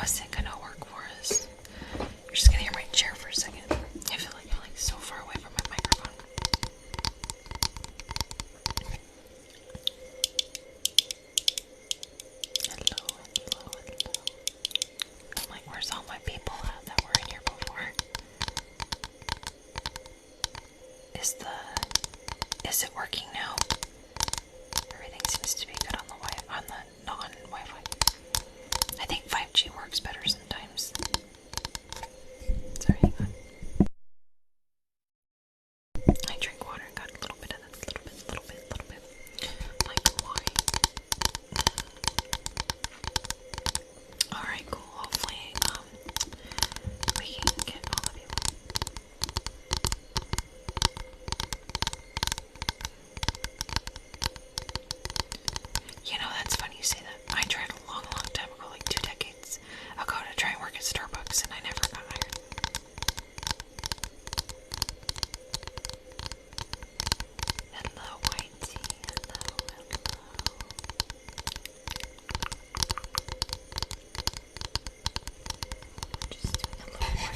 wasn't gonna work for us. You're just gonna hear my chair for a second. I feel like I'm like so far away from my microphone. Hello, hello, hello. I'm like, where's all my people at that were in here before? Is it working now? Everything seems to be good on the non-Wi-Fi. I think 5G works better sometimes. Sorry, hang on. I drank water and got a little bit of that. Little bit. Like why? Alright, cool. Hopefully, we can get all of you. You know, that's funny you say that. I tried a long time ago, like 2 decades ago, to try and work at Starbucks, and I never got hired. Hello, Whitey. Hello. Just doing a little more.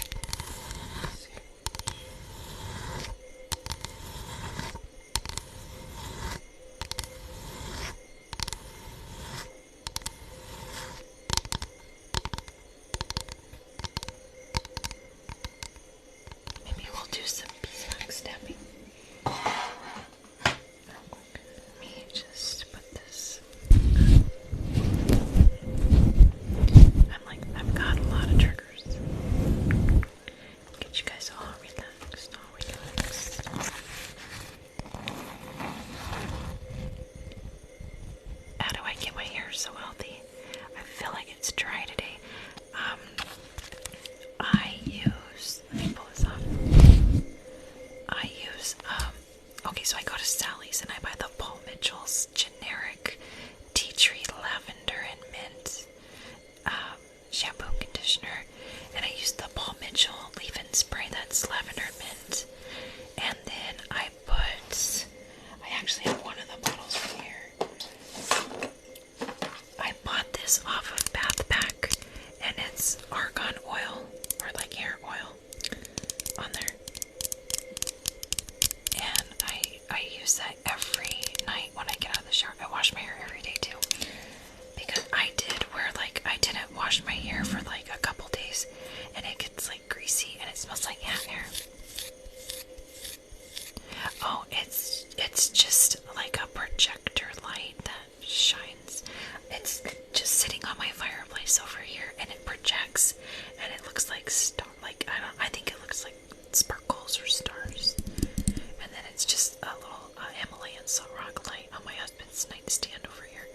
Maybe we'll do some beeswax tapping. Let me just put this. I've got a lot of triggers. Get you guys all relaxed, How do I get my hair so healthy? I feel like it's dry today. Let me pull this off. Okay, so I go to Sally's and I buy the Paul Mitchell's generic tea tree lavender and mint shampoo and conditioner, and I use the Paul Mitchell leave-in spray that's lavender and mint, and then I actually have one of the bottles from here. I bought this off of Bath Pack, and it's argan oil, or like hair oil on there, and I use that every night when I get out of the shower. I wash my hair every day too, because I didn't wash my hair for like a couple days, and it gets like greasy and it smells like ant hair. Oh, it's just like a projector light that shines. It's just sitting on my fireplace over here, and it projects, and it looks like I think it looks like sparkles or stars. And then it's just a little Himalayan salt rock light on my husband's nightstand over here.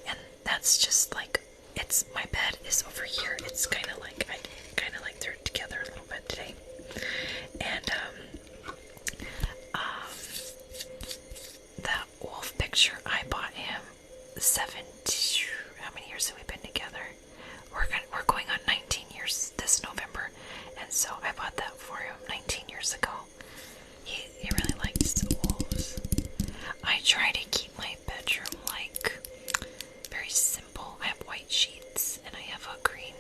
And that's just like, my bed is over here. It's kind of like, I kind of like threw it together a little bit today. And that wolf picture, I bought him how many years have we been together? We're going on 19 years this November, and so I bought that for him 19 years ago. He really likes the wolves. I try to keep my bedroom like very simple. I have white sheets and I have a green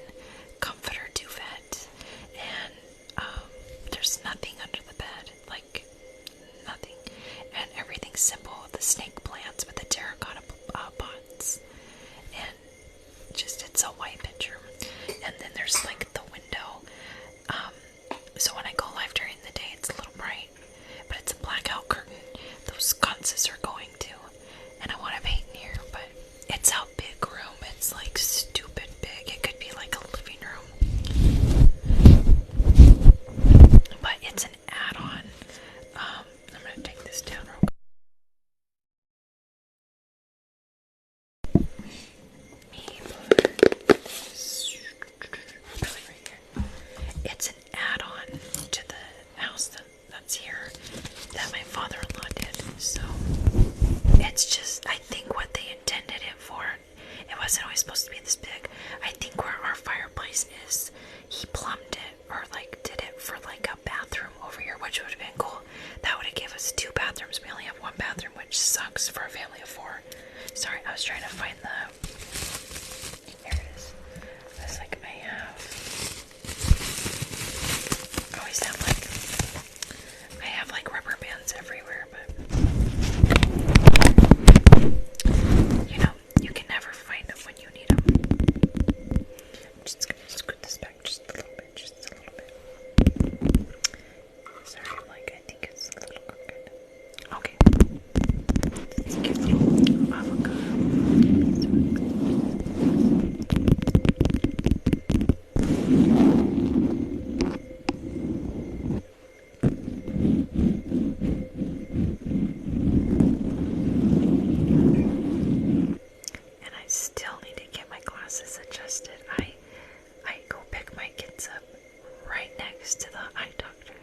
right next to the eye doctor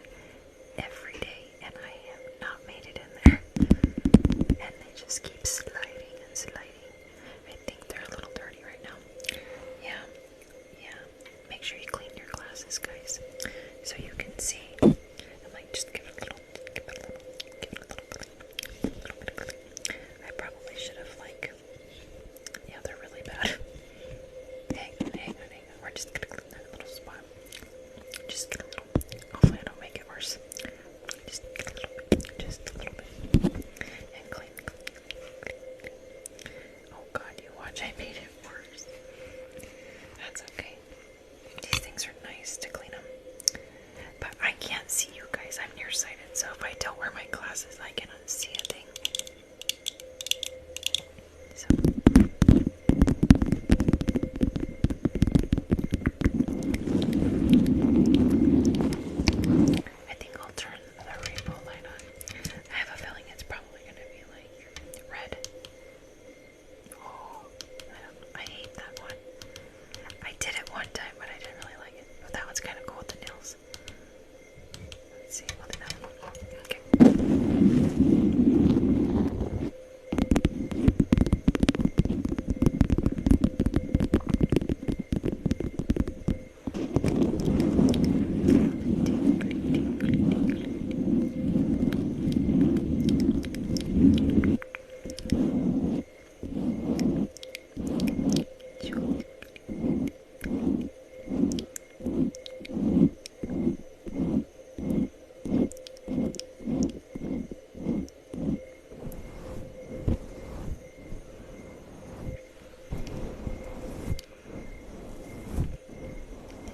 every day, and I have not made it in there. And they just keep sliding and sliding. I think they're a little dirty right now. Yeah, yeah. Make sure you clean your glasses, guys, so you can see. I'm like, just give it a little clean. A little bit of clean. I probably should have, like, yeah, they're really bad. Hang on. We're just gonna clean that little spot. Just get a little. Hopefully, I don't make it worse. Just get a little bit. Just a little bit. And clean. Oh God, you watch. I made it worse. That's okay. These things are nice to clean them. But I can't see you guys. I'm nearsighted, so if I don't wear my glasses, I cannot see a thing. So. I think I'll turn the rainbow light on. I have a feeling it's probably going to be like red. Oh, I hate that one. I did it one time, but I didn't really like it. But that one's kind of cool with the nails. Let's see, we'll do that one. Okay.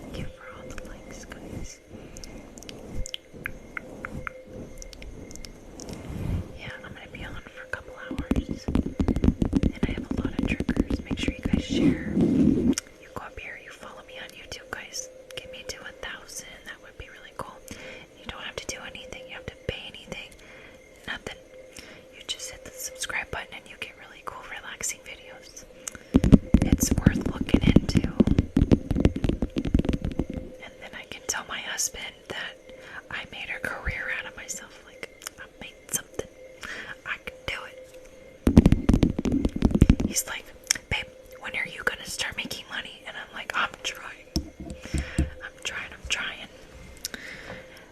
Thank you for all the likes, guys. Yeah, I'm gonna be on for a couple hours, and I have a lot of triggers. Make sure you guys share. You go up here, you follow me on YouTube, guys. Get me to 1,000. That would be really cool. You don't have to do anything. You have to pay anything. Nothing. You just hit the subscribe button, and you get really cool, relaxing videos. It's worth looking into. And then I can tell my husband that I made a career out of myself. Like, I made something. I can do it. He's like, babe, when are you gonna start making money? And I'm like, I'm trying.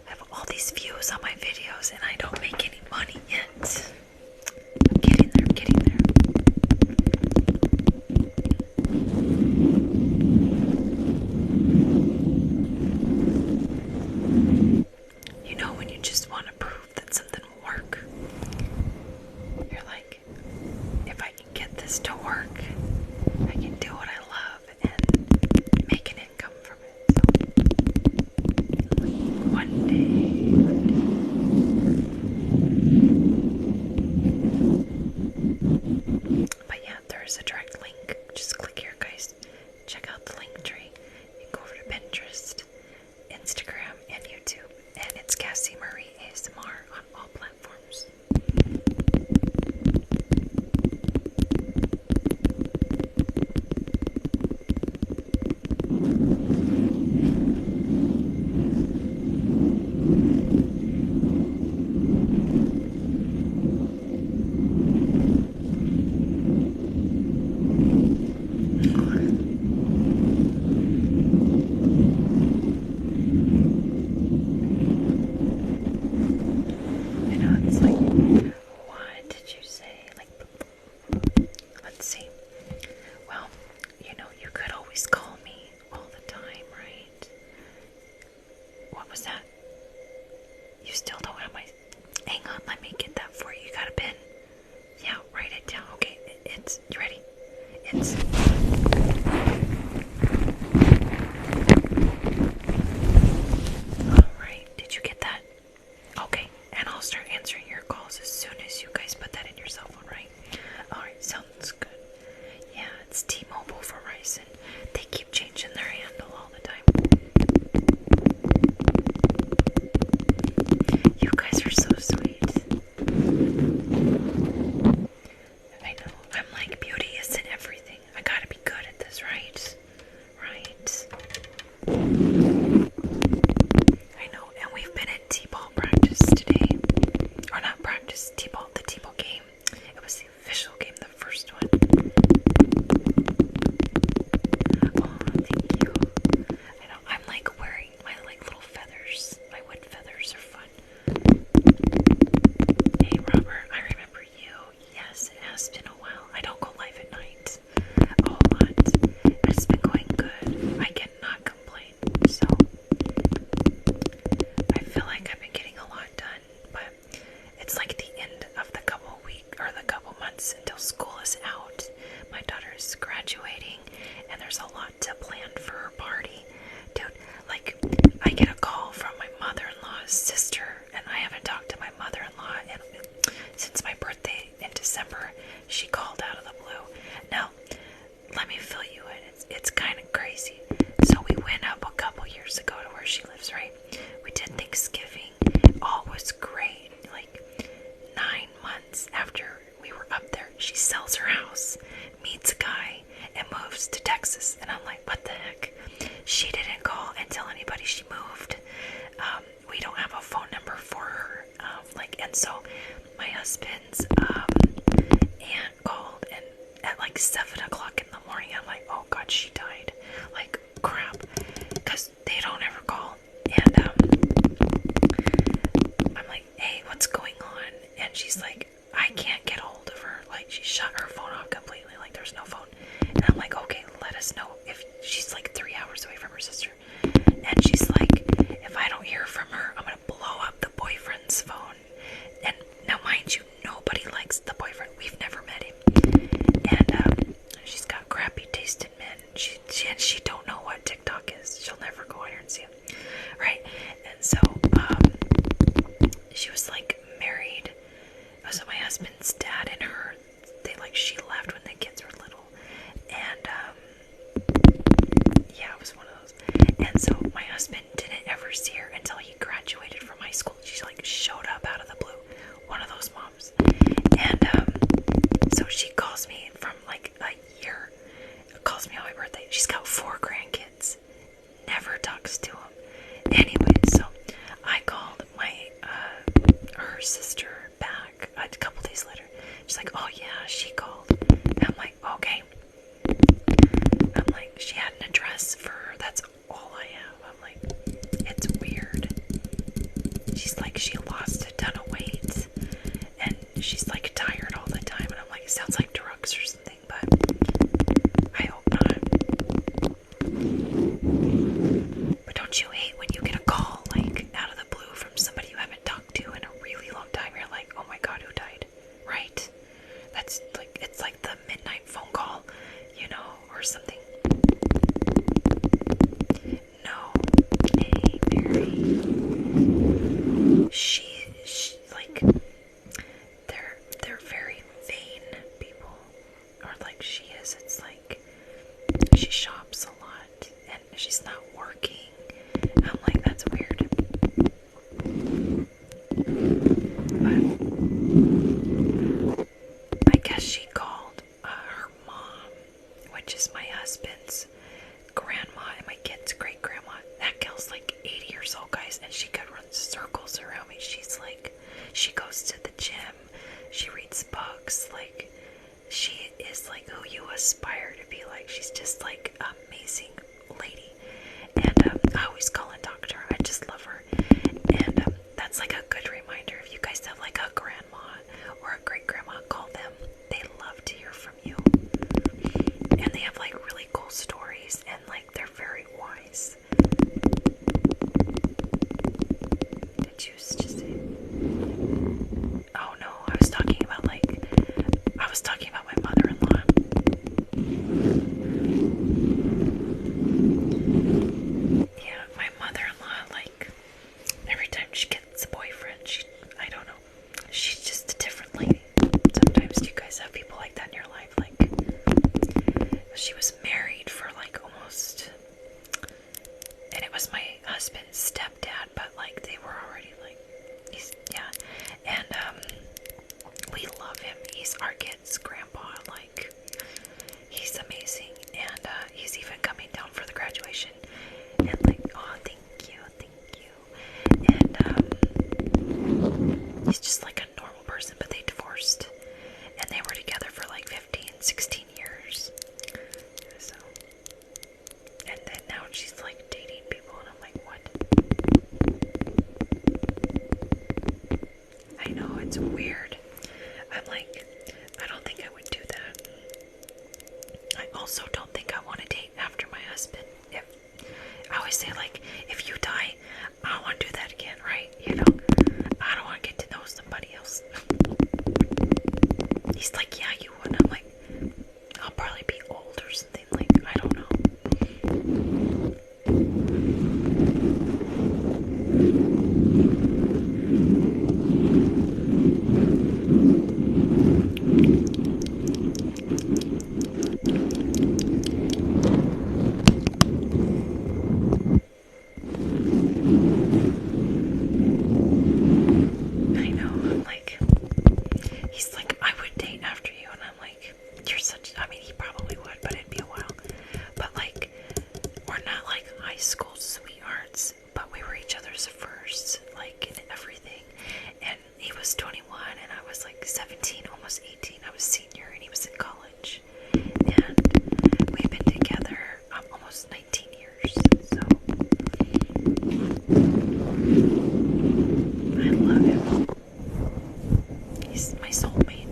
I have all these views on my videos, and I don't make any money yet. I'm getting there. You know, when you just want to prove that something will work, you're like, if I can get this to work, I can do what I love and make an income from it. So, one day. But yeah, there is a direct link. Just click here, guys. Check out the link tree. You can go over to Pinterest, Instagram, and YouTube. And it's CassieMarieAsmr on all platforms. You know, it's like, what did you say? Like, let's see. Well, you know, you could always call me all the time, right? What was that? You still don't have my... Hang on, let me get that for you. You got a pen? Yeah, write it down. Okay, it's... You ready? It's... Alright, did you get that? Okay, and I'll start answering your calls as soon as you guys put that in your cell phone, right? Alright, sounds good. Yeah, it's T-Mobile Verizon. They keep changing their handle all the time. You guys are so sweet. I know. I'm like, beauty isn't everything. I gotta be good at this, right? Right. she called out of the blue. Now, let me fill you in. It's kind of crazy. So we went up a couple years ago to where she lives, right? We did Thanksgiving. All was great. Like 9 months after we were up there, she sells her house, meets a guy, and moves to Texas. And I'm like, what the heck? She didn't call and tell anybody she moved. We don't have a phone number for her. And so my husband's aunt called, and at like 7 o'clock in the morning, I'm like, oh God, she died. Like, crap. Because they don't ever call. And I'm like, hey, what's going on? And she's like, I can't get hold of her. Like, she shut her phone off completely. Like, there's no phone. And I'm like, okay, let us know. If she's like 3 hours away from her sister. And she's like, if I don't hear from her, I'm going to blow up the boyfriend's phone. And now, mind you, nobody likes the boyfriend. We've never met him. And she's got crappy taste in men. She don't know what TikTok is. She'll never go on here and see him. Right? And so, she was like married. So my husband's dad and her, she left when the kids were little. And, yeah, it was one of those. And so my husband didn't ever see her until he graduated from high school. She showed up out of the blue. One of those moms. And, so she calls me from like a year. Calls me on my birthday. She's got 4 grandkids. Never talks to them. Anyway, so I called her sister back a couple days later. She's like, oh yeah, she called. And I'm like, okay. I'm like, she had an address for her. That's all I have. I'm like, it's weird. She's like, she lost a ton of weight. And she's like tired all the time. And I'm like, it sounds like drugs or something, but I hope not. But don't you hate when you get a call, like, out of the blue from somebody you haven't talked to in a really long time? You're like, oh my God, who died? Right? That's like, it's like the midnight phone call, or something. No. Hey, Mary. She like, they're very vain people. Or like she is. It's like, she shops a lot, and she's not working. I'm like, that's weird. But I guess she called her mom, which is my husband's grandma and my kid's great grandma. That girl's like 80 years old, guys, and she could run circles around me. She's like, she goes to the gym, she reads books, like, she is like who you aspire to be like. She's just like amazing lady. And I always call and talk to her. I just love her. And that's like a good reminder. If you guys have like a grandma or a great grandma, call them. They love to hear from you. And they have like really cool stories, and like they're very wise. Did you just say? Oh no, I was talking about my mother-in-law. Yeah, my mother-in-law, like, every time she gets a boyfriend, I don't know, she's just a different lady. Sometimes you guys have people like that in your life, like, she was married for like almost, and it was my husband's stepdad, but like they were already like, and we love him. He's our kid's grandpa. Like, he's amazing, and he's even coming down for the graduation. And like, oh, thank you. And he's just like a normal person, but they divorced, and they were together for like 15-16 years. So, and then now she's like dating people, and I'm like, what? I know, it's weird. I'm like, I don't think I would do that. I also don't think I want to date after my husband. I always say, like, if you die, I don't want to do that again, right? I don't want to get to know somebody else. He's like, yeah, you would. I'm like, I'll probably be old or something. Like, I don't know. school sweethearts, but we were each other's first, like in everything. And he was 21 and I was like 17, almost 18. I was senior and he was in college. And we've been together almost 19 years. So I love him. He's my soulmate.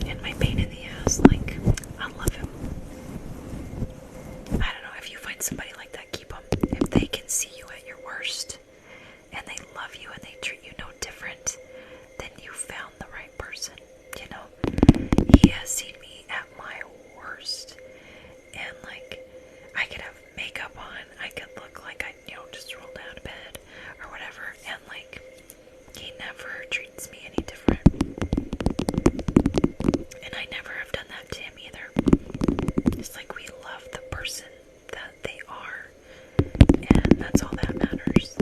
And my pain in the ass, like, I love him. I don't know, if you find somebody like that, keep them. If they can see you at your worst, and they love you and they treat you no different, then you found the right person, you know? He has seen me at my worst, and like, I could have makeup on, I could look like I, just rolled out of bed, or whatever, and like, he never treats me any different. And I never have done that to him either. It's like we love the person that they are, and that's all that matters.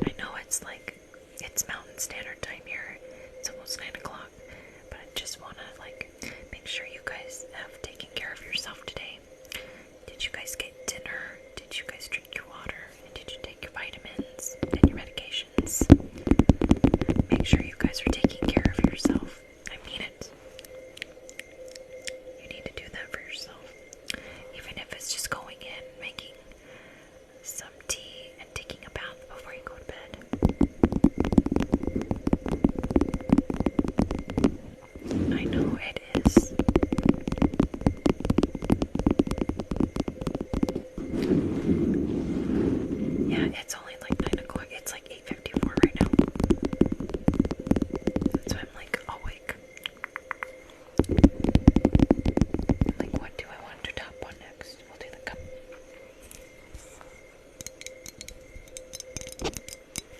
I know it's Mountain Standard Time here. It's almost 9 o'clock, but I just want to make sure you guys have taken care of yourself today. Did you guys get dinner? Did you guys drink your water? And did you take your vitamins and your medications? Make sure you guys are taking care of yourself. I mean it. You need to do that for yourself. Even if it's just going in, making some tea and taking a bath before you go to bed. I know it is. Yeah, it's only like 9 o'clock. It's like 8:54 right now. So I'm like awake. Like, what do I want to tap on next? We'll do the cup.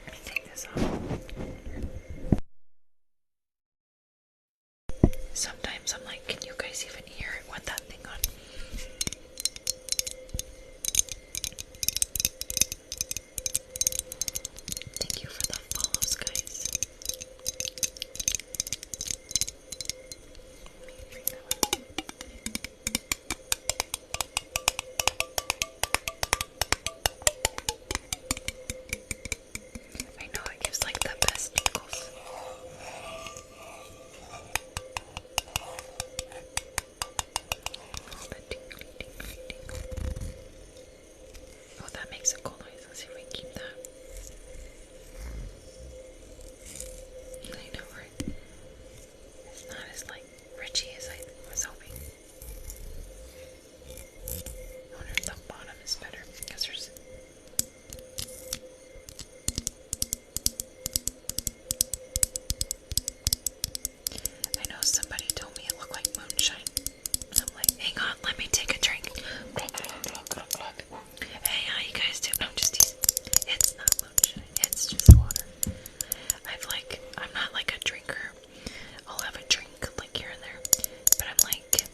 Let me take this off. Sometimes I'm like, can you guys even hear it with that thing on? Thank you for the follows, guys. Let me bring that one. I know it gives like the best tingles. Oh, the tingly, tingly, tingly. Oh, that makes a cool noise. Let's see if we can keep that. I know, right? It's not as richy as I was hoping. I wonder if the bottom is better because there's. I know somebody told me it looked like moonshine. So I'm like, hang on, let me take a drink. Hey, how you guys doing? I'm just teasing. It's not moonshine. It's just water. I'm not like a drinker. I'll have a drink like here and there. But I'm like,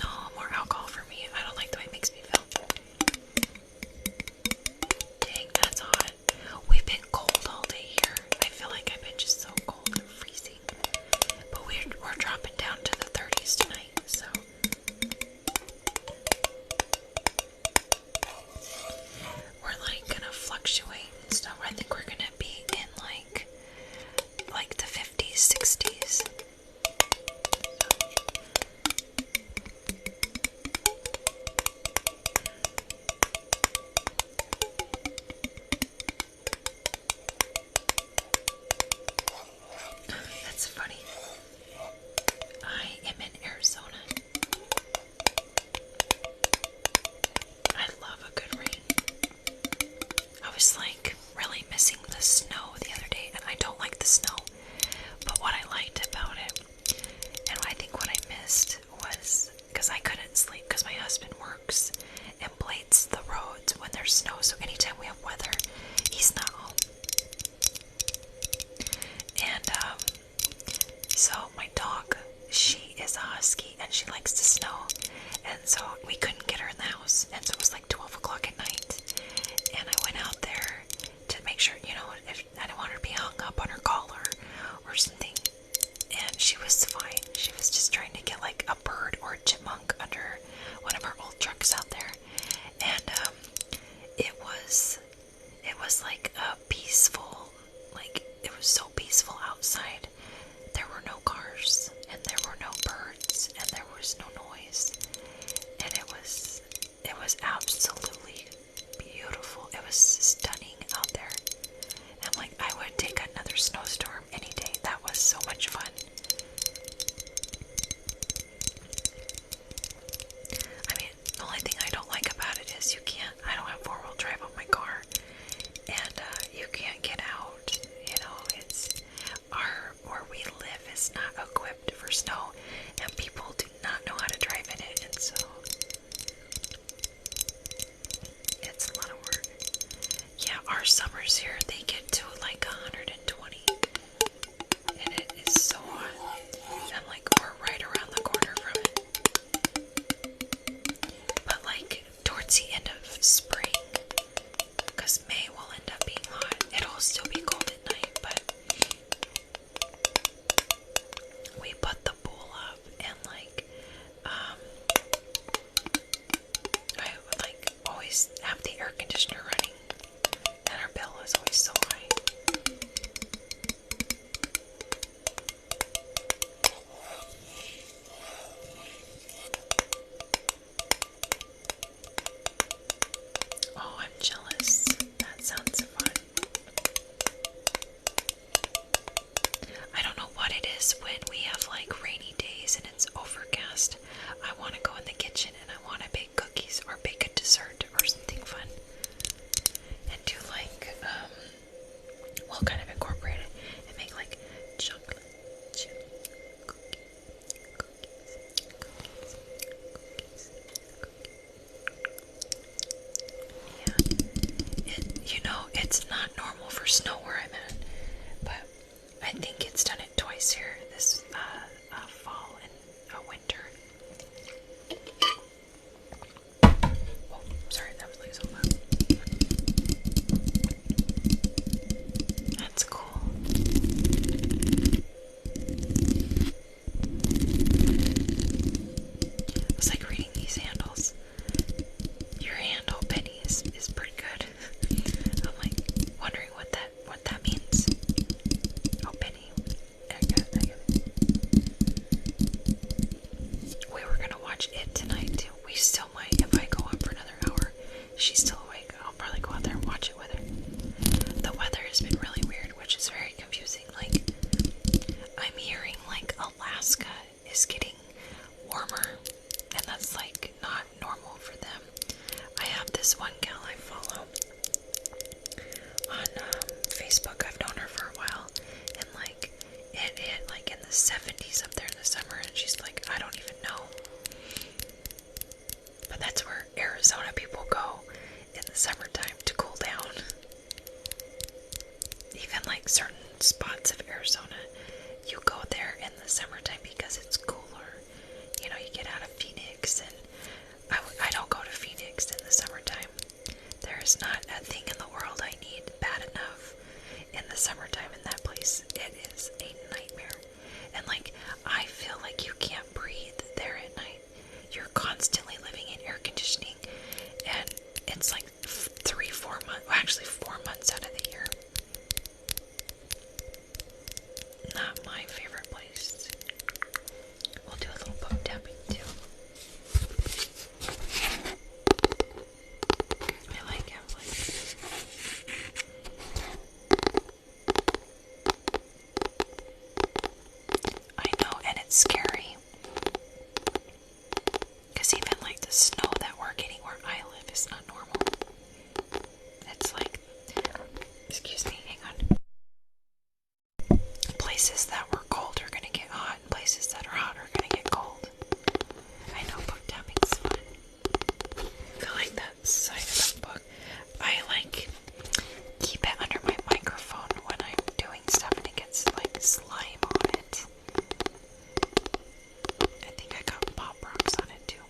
no more alcohol for me. I don't like the way it makes me feel. Dang, that's hot. We've been cold all day here. I feel like I've been just so cold and freezing. But we're dropping down to the 30s tonight, so. We're gonna fluctuate and stuff. I think we're gonna be in like the 50s, 60s. That's funny. I am in Arizona. I love a good rain. I was really missing the snow the other day, and I don't like the snow. But what I liked about it, and I think what I missed was because I couldn't sleep because my husband works and blades the roads when there's snow. So anytime we have weather, he's not home. And so my dog, she is a husky and she likes the snow. And so we couldn't get her in the house. And so it was like 12 o'clock at night. And I went out there to make sure, you know, if I didn't want her to be hung up on her collar or something. And she was fine. She was just trying to get like a bird or a chipmunk under one of our old trucks out there. And it was like a peaceful, like it was so peaceful outside. There were no cars and there were no birds and there was no noise. And it was absolutely beautiful. It was stunning out there. And like I would take another snowstorm any day. That was so much fun. I mean, the only thing I don't like about it is I don't have four-wheel drive on my car. And you can't get out. You know, where we live is not equipped for snow. And people do not know how to drive in it. And so it's a lot of work. Yeah, our summers here, they get to like 120. And it is so hot. I'm like, we're right around the corner from it. But like, towards the end of spring, because May will end up being hot. It'll still be cold at night, but we put the pool up and like, I would like always have the air conditioner running, and our bill is always so high. Oh, I'm jealous. That sounds fun. I don't know what it is when we have like rainy days and it's overcast. I want to go in the kitchen and I want to bake cookies or bake a dessert or something fun. And do like, well, kind of incorporate it and make like chocolate chip cookies. Yeah. You know, it's not normal for snow where I'm at, but I think it's done it twice here this fall and winter. Oh, sorry, that was like so loud. That's cool. I was like reading these handles. Your handle, Penny, is pretty good. I'm like wondering what that means. Oh, Penny. I got it. We were gonna watch it tonight too. We still might, if I go on for another hour. She's still awake. I'll probably go out there and watch it with her. The weather has been really weird, which is very confusing. Like, I'm hearing like Alaska is getting warmer, and that's like not normal for them. I have this one gal I follow on Facebook. I've known her for a while, and like it hit like in the 70s up there in the summer, and she's like, I don't even know. But that's where Arizona people go in the summertime to cool down. Even like certain spots of Arizona, you go there in the summertime because it's cooler. You know, you get out of Phoenix, and I don't go to Phoenix in the summertime. There is not a thing in the world I need bad enough in the summertime in that place. It is a nightmare. And like, I feel like you can't breathe there at night. You're constantly living in air conditioning, and it's like 3-4 months, well, actually 4 months out of the year. Not my favorite place. We'll do a little book tapping too. I like how I know, and it's scary. Because even like the snow that we're getting where I live is not normal. It's like, excuse me, hang on. Places that were cold are gonna get hot, and places that are hot are gonna get cold. I know, book tapping's fun. I like that side of the book. I like keep it under my microphone when I'm doing stuff and it gets like slime on it. I think I got pop rocks on it too.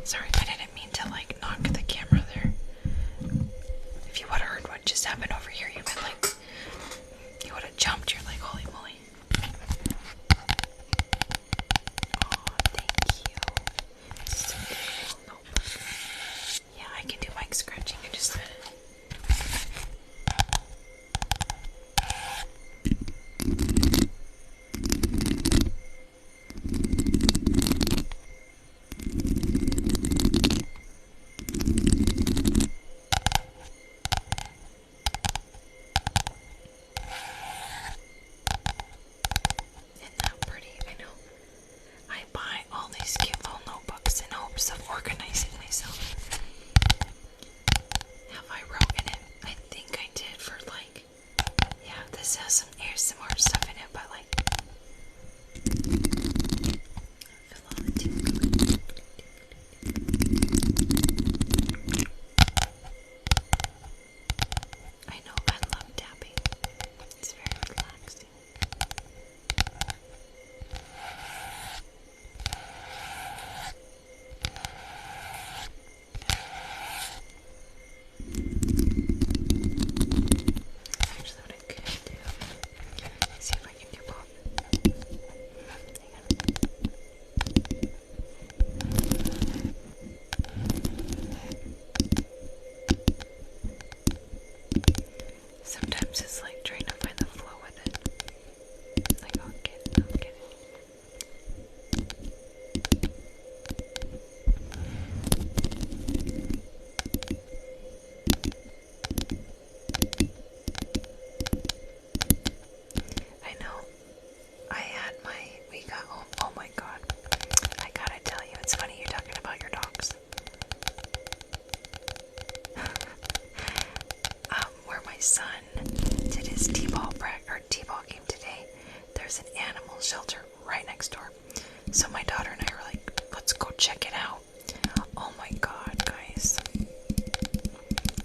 Sorry, I didn't mean to like knock the camera there. If you would have heard what just happened over here, you would like, you would have jumped. You're like, holy moly. Oh, thank you. So cool. Yeah, I can do mic scratching in just a minute. Isn't that pretty? I know. I buy all these cute little notebooks in hopes of organizing myself. Have I wrote in it? I think I did for like, yeah, this has some ASMR stuff in it, but like, I feel all the tingling. I know, I love tapping. It's very relaxing. Actually, what I could do, see if I can do both. Sometimes it's like trying to find the flow with it. Like, I'll get it, I'll get it. I know. We got home. Oh my god. I gotta tell you, it's funny you're talking about your dogs. Where my son did his t-ball game today, there's an animal shelter right next door. So my daughter and I were like, let's go check it out. Oh my god, guys.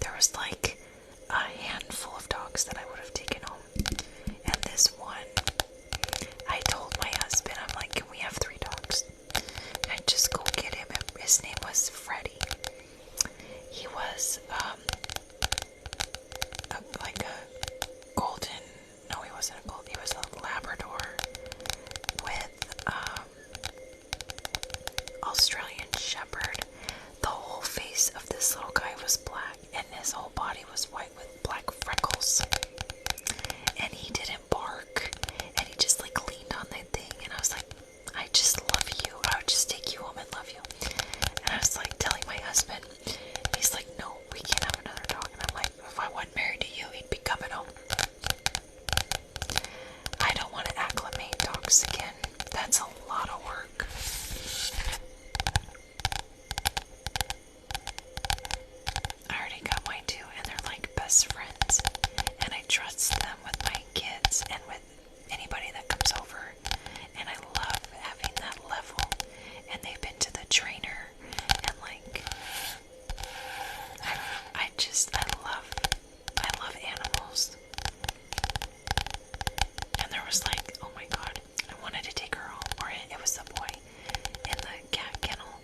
There was like a handful of dogs that I would have taken home. And this one, I told my husband, I'm like, can we have 3 dogs? And just go get him. His name was Freddie. He was, like a golden, no, he wasn't a golden, he was a Labrador with, Australian Shepherd. The whole face of this little guy was black, and his whole body was white with black freckles. And he didn't bark, and he just like leaned on that thing, and I was like, I just love you. I would just take you home and love you. And I was like telling my husband, he's like, no, we can't have another dog. And I'm like, if I wasn't married to you, he'd be coming home. I don't want to acclimate dogs again. That's a lot of work. I already got mine too, and they're like best friends. And I trust them with my kids and with anybody that comes over. And I love having that level. And they've been to the trainer, and like, I love animals. And there was like, oh my god, I wanted to take her home, or it was the boy in the cat kennel,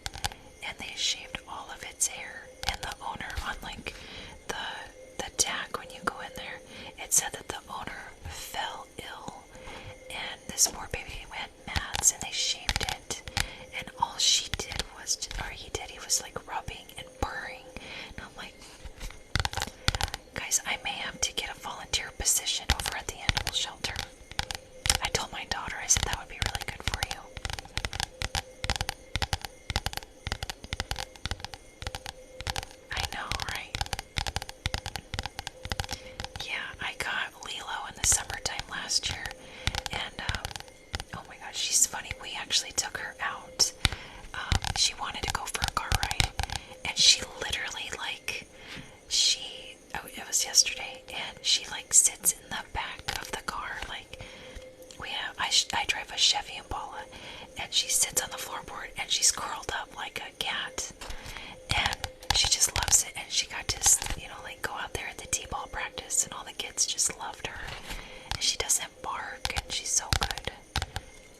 and they shaved all of its hair. And the owner, on like the tag when you go in there, it said that the owner fell ill, and this poor baby had mats, and they shaved it. And all she did was, or he did, he was like rubbing and purring. And I'm like, guys, I may have to get a volunteer position over at the animal shelter. I told my daughter, I said that would be really good for you. I know, right? Yeah, I got Lilo in the summertime last year, and oh my gosh, she's funny. We actually took her out. She wanted to go for a car ride, and she literally it was yesterday, and she like sits in the back of the car. Like, I drive a Chevy Impala, and she sits on the floorboard, and she's curled up like a cat, and she just loves it. And she got to, like go out there at the t-ball practice, and all the kids just loved her. And she doesn't bark, and she's so good.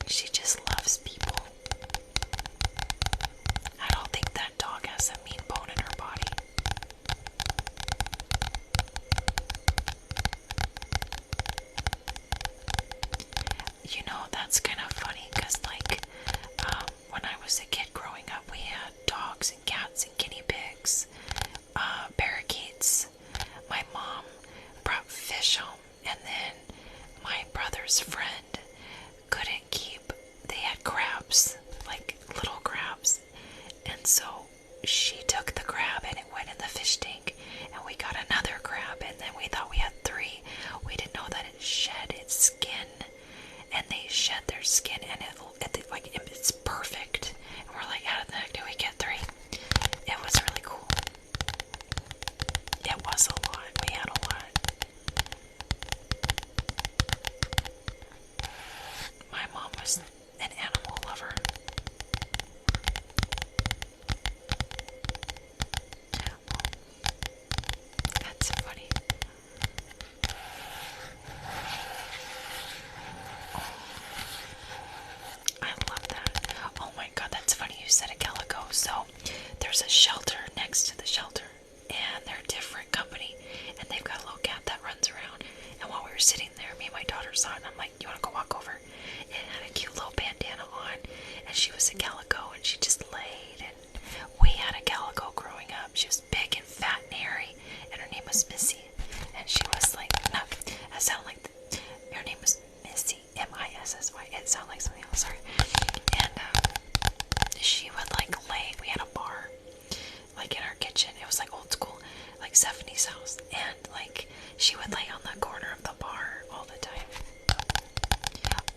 She just loves people. I don't think that dog was a kid growing up, we had dogs and cats and guinea pigs, parakeets. My mom brought fish home, and then my brother's friend couldn't keep, they had crabs, like little crabs, and so she took the crab and it went in the fish tank, and we got another crab, and then we thought we had 3. We didn't know that it shed its skin, and they shed their skin, and it's perfect, and we're like, how the heck do we get 3? It was really cool. It was a lot. We had a lot. My mom was an animal lover. That's funny. I love that. Oh my god, that's funny you said a calico. So, there's a shelter next to the shelter, and they're a different company, and they've got a little cat that runs around. And while we were sitting there, me and my daughter saw it, and I'm like, you want to go walk over? It had a cute little bandana on, and she was a calico, and she just laid, and we had a calico growing up. She was big and fat and hairy, and her name was Missy, and she was like, no, it sounded like, her name was Missy, Missy, it sounded like something else, sorry, and she would like lay, we had a bar, like in our kitchen, it was like old school, like 70s house, and like, she would lay on the corner of the bar all the time.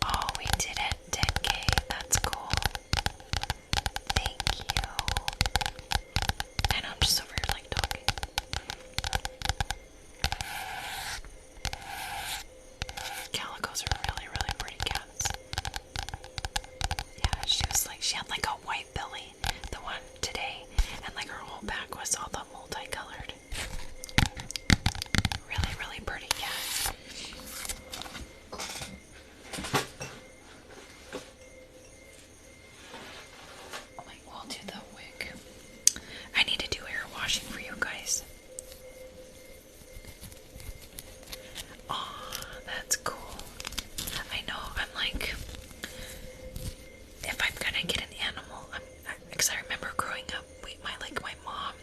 Oh, we did it, 10K, that's cool. Thank you. I know, I'm just over here like talking. Calicos are really, really pretty cats. Yeah, she had like a white belly, the one today, and like her whole back was all the multicolored. Really, really pretty cat. We'll do the wig. I need to do hair washing for you guys. Oh, that's cool. I know, I'm like, if I'm gonna get an animal, because I remember growing up, my mom,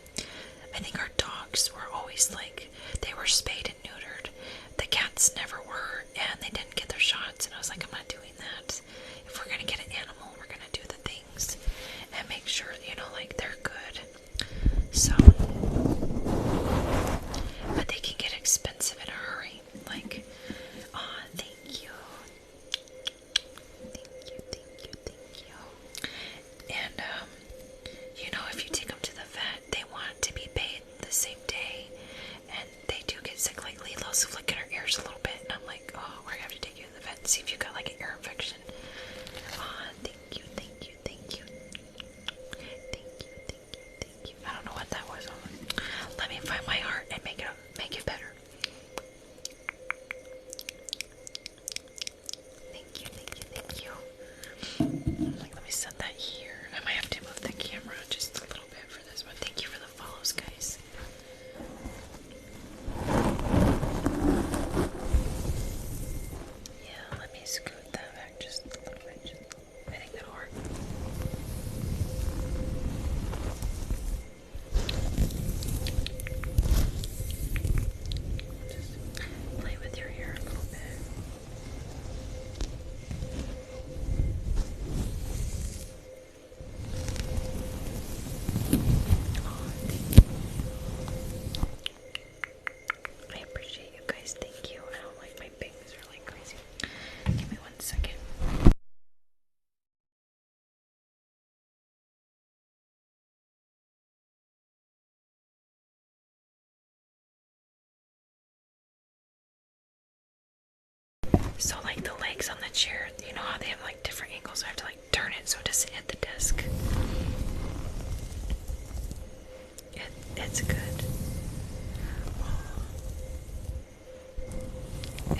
I think our dogs were always like, they were spayed and neutered. The cats never were, and they didn't get their shots, and I was like, I'm not doing that. If we're gonna get an animal, we're gonna do the things and make sure, like they're good. So, but they can get expensive in a hurry. Like, thank you. Thank you. And, if you take them to the vet, they want to be paid the same day. And they do get sick. Like, Lilo's flicking her ears a little bit. And I'm like, oh, we're going to have to take you to the vet and see if you've got, like, an ear infection. Thank you. I don't know what that was. Let me find my heart and make it better. Thank you. Like, let me set that here. I might have to move the camera just a little bit for this one. Thank you for the follows, guys. Yeah, let me scoot that back just a little bit. I think that'll work. Just play with your hair a little bit. I appreciate you guys. Thank you. I don't like my bangs are like crazy. Give me 1 second. So like the legs on the chair, you know how they have like different angles? I have to like turn it so it doesn't hit the desk. It's good.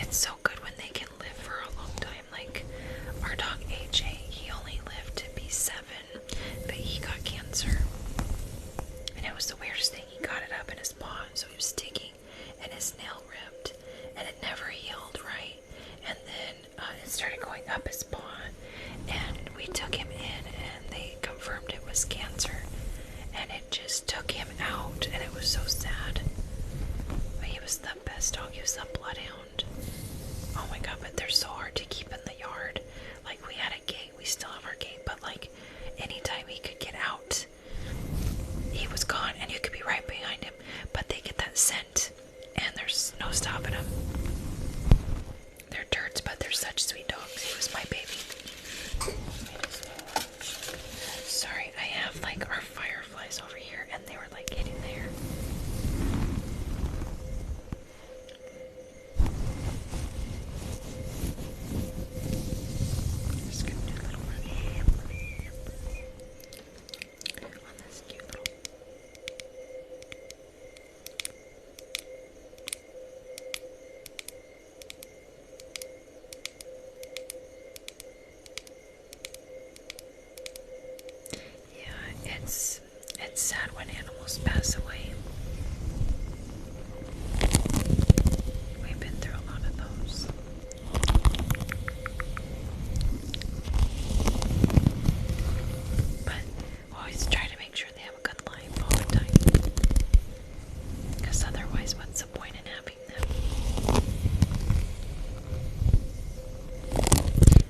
It's so good when they can live for a long time. Like our dog AJ, he only lived to be 7, but he got cancer. And it was the weirdest thing. He got it up in his paw, so he was digging, and his nail ripped, and it never healed right. And then it started going up his paw, and we took him in, and they confirmed out. He was gone, and you could be right behind him, but they get that scent, and there's no stopping them. They're turds, but they're such sweet dogs. He was my baby. Sorry, I have like our fireflies over here, and they were like hitting there. Just gonna do a little running on this cute little. Yeah, it's sad when animals pass away. We've been through a lot of those. But always try to make sure they have a good life all the time. Because otherwise, what's the point in having them?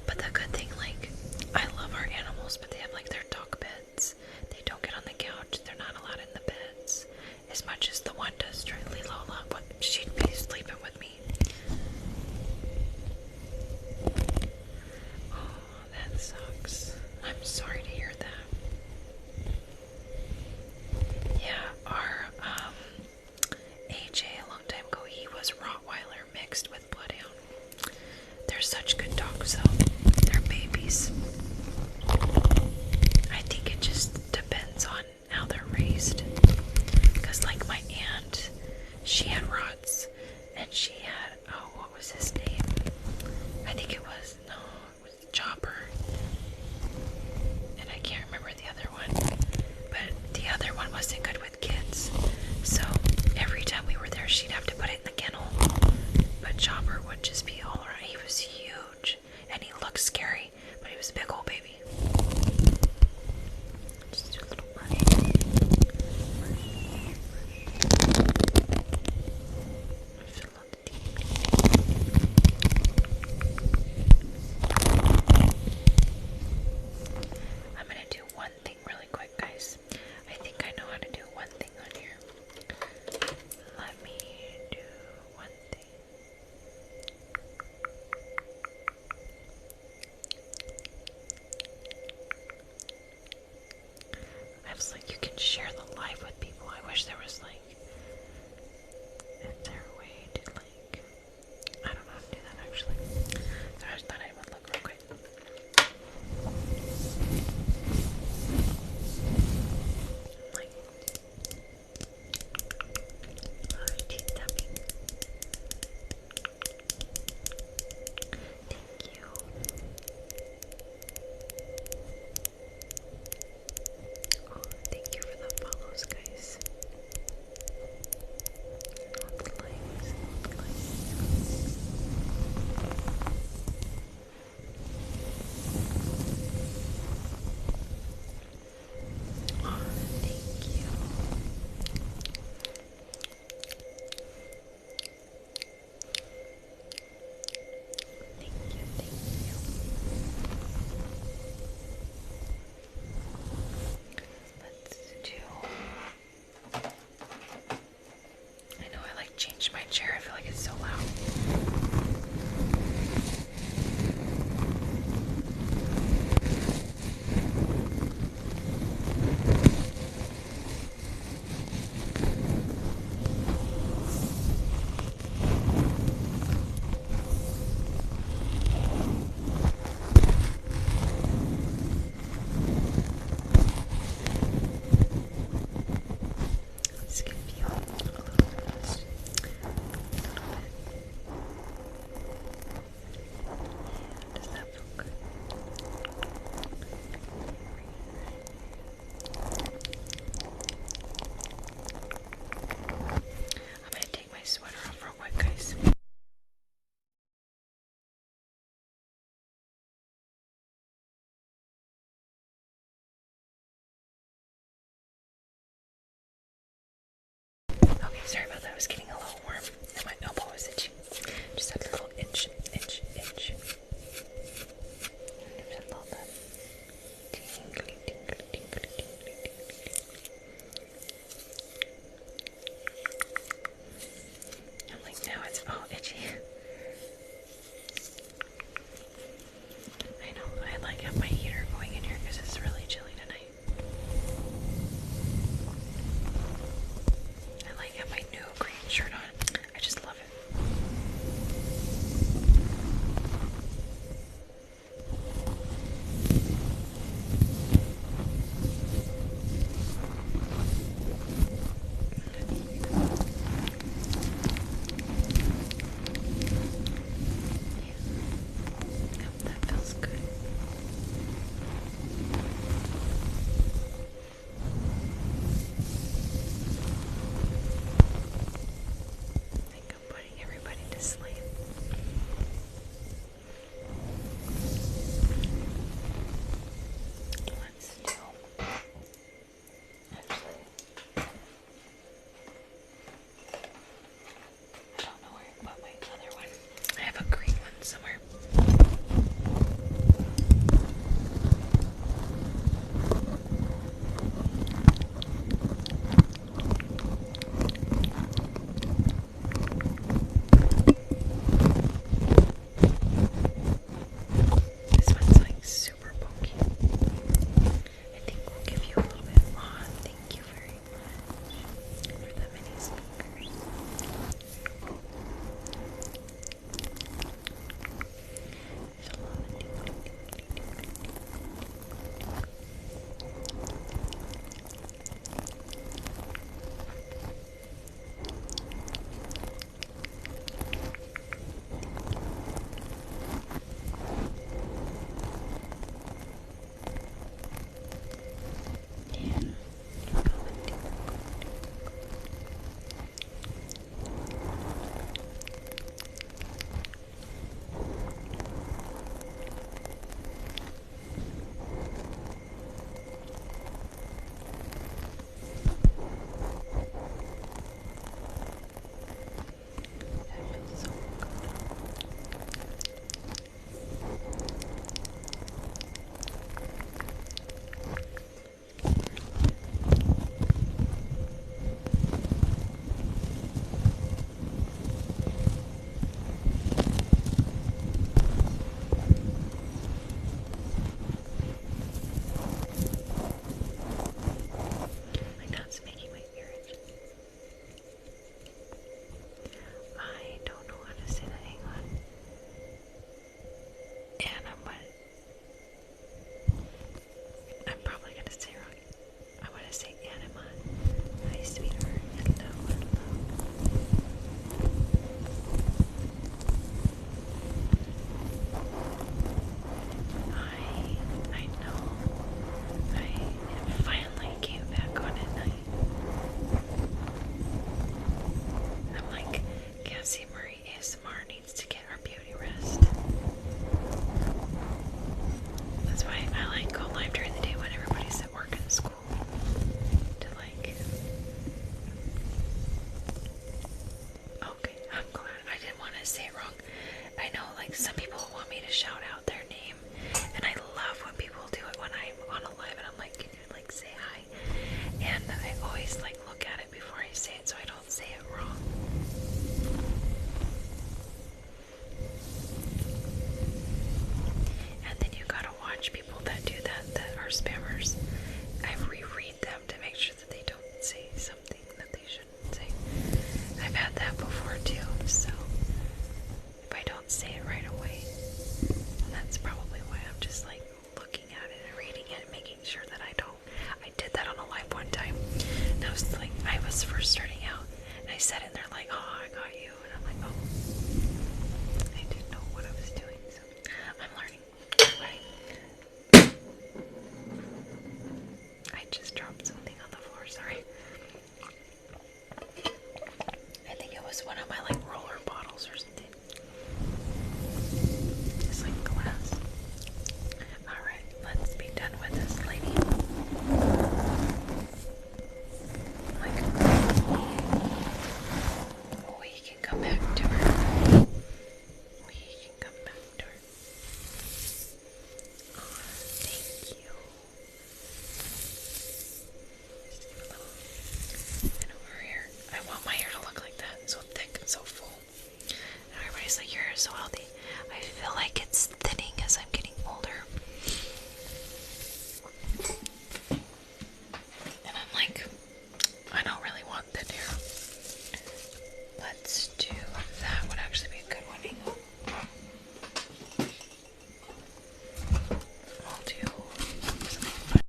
But the good thing, like, I love our animals, but they have like their dog beds. They don't get on the couch. They're not allowed in the beds. As much as the one does try to leave Lola, but she'd be sleeping with me. Oh, that sucks. I'm sorry to hear that. Yeah, our AJ a long time ago, he was Rottweiler mixed with Bloodhound. They're such good dogs though. They're babies. I think it just depends on how they're raised. Because like my aunt, she had Rots, and she had, oh, what was his name? I think it was Chopper. And I can't remember the other one. But the other one wasn't good with kids. So every time we were there, she'd have to put it in the kennel. But Chopper would just be all around. He was huge. And he looked scary. But he was a big old baby. Just do a little running. Fill out the deep. I'm gonna do one thing really quick, guys. I think I know how to do one thing on here. Let me do one thing. I was like, you can share the live with people. I wish there was like, is there a way to like, I don't know how to do that actually. So I just thought I would look real quick. Like, teeth tapping. Thank you. Oh, thank you for the follows, guys. All the likes. always like look at it before I say it so I don't say it wrong. And then you gotta watch people that do that are spammers. I reread them to make sure that they don't say something that they shouldn't say. I've had that before too, so if I don't say it right away, that's probably why I'm just like looking at it and reading it and making sure that I don't. I did that on a live one time. And I was like, I was first starting out, and I said it, and they're like, oh, I got you. And I'm like, oh, I didn't know what I was doing, so I'm learning. I just dropped something on the floor, sorry. I think it was one of my like roller bottles or something. It's like glass. Alright, let's be done with this lady. Like, we can come back to her. We can come back to her. Oh, thank you. Just give a little. And over here, I want my hair to look like that, so thick and so full. And everybody's like, your hair is so healthy. I feel like it's thinning as I'm getting older. And I'm like, I don't really want thin hair. Let's do that. Would actually be a good one. Hang on. We'll do something fun.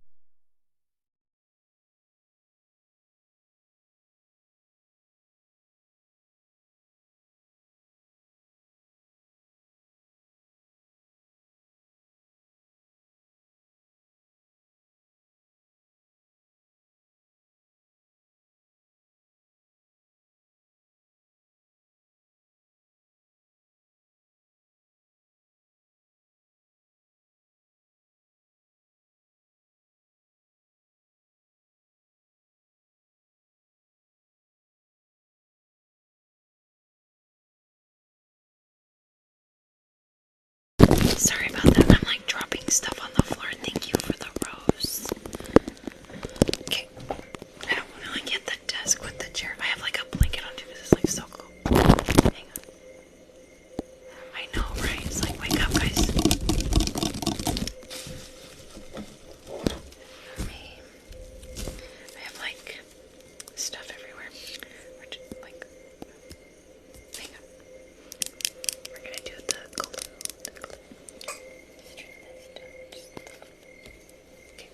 Sorry about that. I'm like dropping stuff on the floor. Thank you for the rose. Okay. I don't want to like hit the desk with the chair. I have like a blanket on too because it's like so cool. Hang on. I know, right? It's like, wake up, guys. Me. I have like stuff everywhere. Like, hang on. We're gonna do the glue. Okay.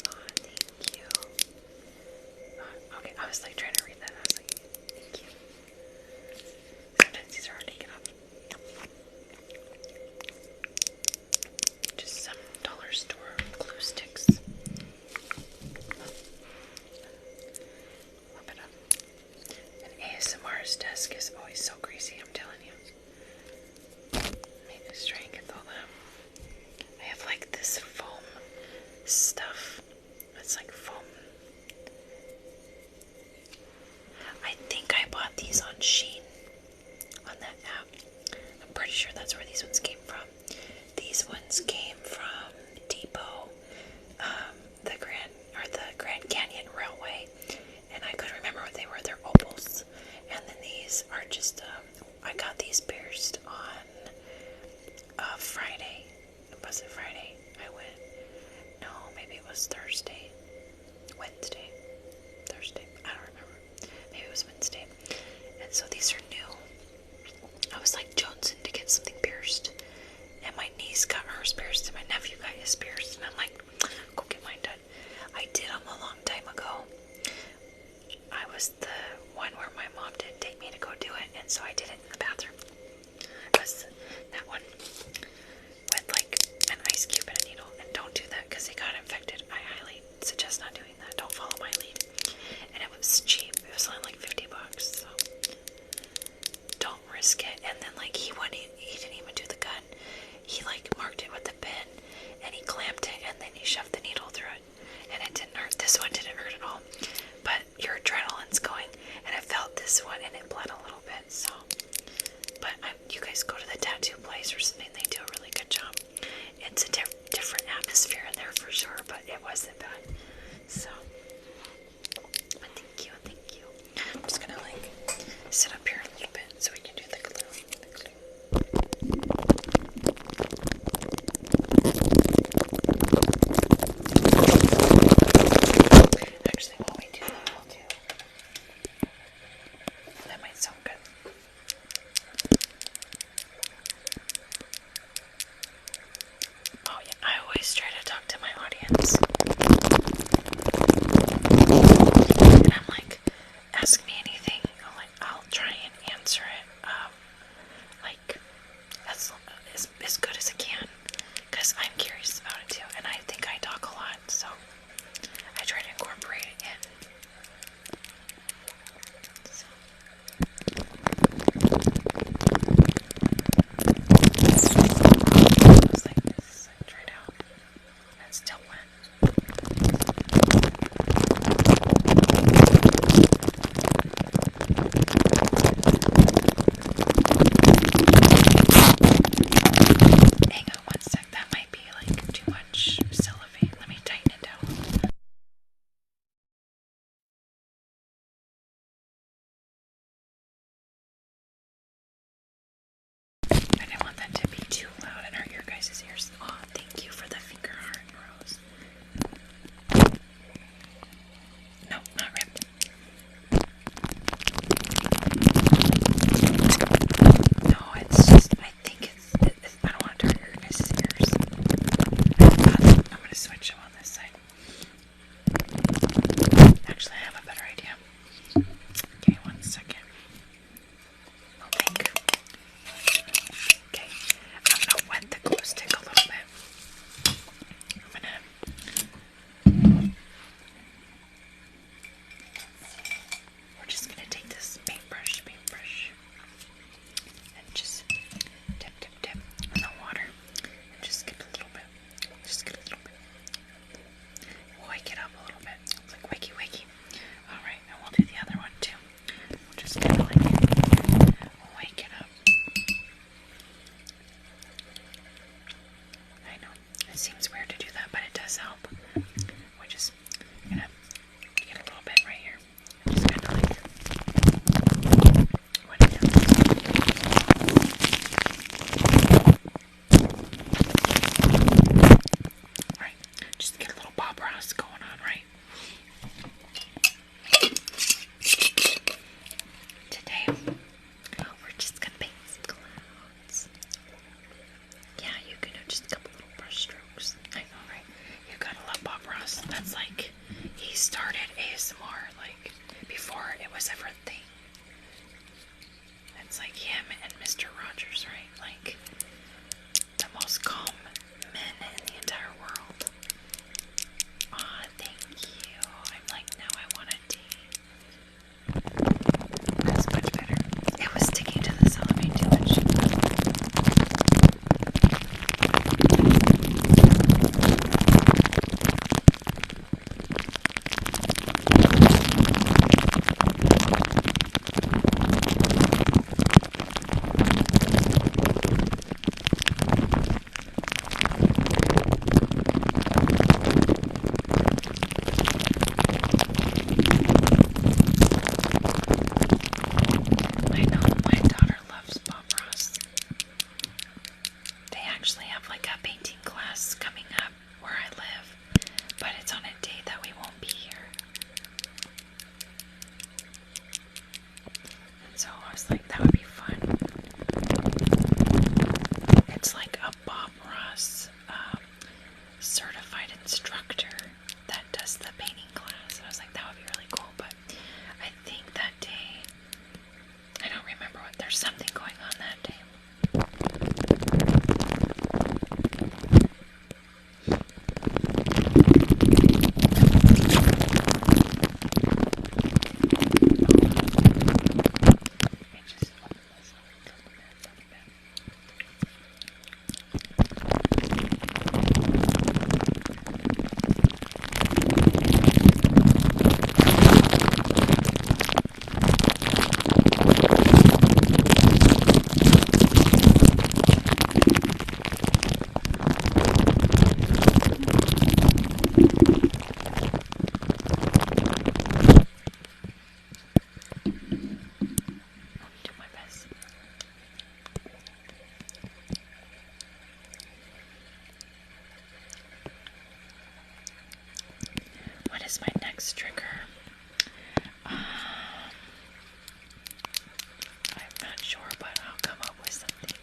Oh, thank you. Okay, I was like trying to read that. I was like, thank you. Sometimes these are hard to get off. Just some dollar store glue sticks. Whip it up. And ASMR's desk is always so greasy, I'm telling you. Let me just try and get all that. I have like this foam stuff. It's like foam. I think I bought these on Shein, on that app. I'm pretty sure that's where these ones came from. These ones came from Depot, the Grand Canyon Railway, and I couldn't remember what they were. They're opals, and then these are just. I got these pierced on Friday. Was it Friday? I went. No, maybe it was Thursday, Wednesday, Thursday. I don't remember. Maybe it was Wednesday. And so these are new. I was like jonesing to get something pierced, and my niece got hers pierced, and my nephew got his pierced, and I'm like, go get mine done. I did them a long time ago. I was the one where my mom didn't take me to go do it, and so I did it in the bathroom. It was that one with like an ice cube and a needle, and don't do that because they got infected. I highly suggest not doing that. Don't follow my lead. And it was cheap. It was only like $50, so don't risk it. And then like he didn't even do the gun. He like marked it with a pin, and he clamped it, and then he shoved the needle through it, and it didn't hurt. This one didn't hurt at all, but your adrenaline's going, and I felt this one, and it bled a little bit. So, but you guys go to the tattoo place or something. They do a really good job. It's a different atmosphere in there for sure, but it wasn't bad. hands. And I'm like, ask me anything. I'll try and answer it, like, as good as I can. Because I'm curious about it too. And I think I talk a lot, so I try to incorporate it in. So. It's like this. I tried out. That's still wet. Hang on one sec. That might be like too much cellophane. Let me tighten it down. I didn't want that to be too loud and hurt your guys' ears. Oh, thank you for the finger heart, Rose. No, not ripped. No, it's just, I think I don't want to hurt your guys' ears. I'm going to switch them on this side. Actually, I have a better idea. Give me 1 second. I'll think. Okay, I'm going to wet the glue stick a little bit. We're just going to take this paintbrush, and just dip in the water. And just get a little bit. Wake it up a little bit. It's like wakey. Alright, and we'll do the other one too. We'll just kind of like wake it up. I know, it seems weird to do that, but it does help. We're just gonna get a little bit right here. Just kind of like wet it down. Alright, just get a little Bob Ross going on, right? Today, we're just gonna paint some clouds. Yeah, you can do just a couple little brush strokes. I know, right? You gotta love Bob Ross. That's like, he started ASMR, like, before it was ever a thing. It's like him and Mr. Rogers, right? Like, the most calm men in the entire world. Aw, thank you. I'm like, now I want a tea. That's much better. It was sticking to the cellophane too much. I know, my daughter loves Bob Ross. They actually have like a painting class coming up where I live, but it's on a day that we won't be here. And so I was like, that would be fun. It's like a Bob Ross certified instructor that does the painting class. And I was like, that would be really cool, but I think that day, I don't remember what, there's something going on that day. Let me just open this up a little bit. Do my best. What is my next trigger? I'm not sure, but I'll come up with something.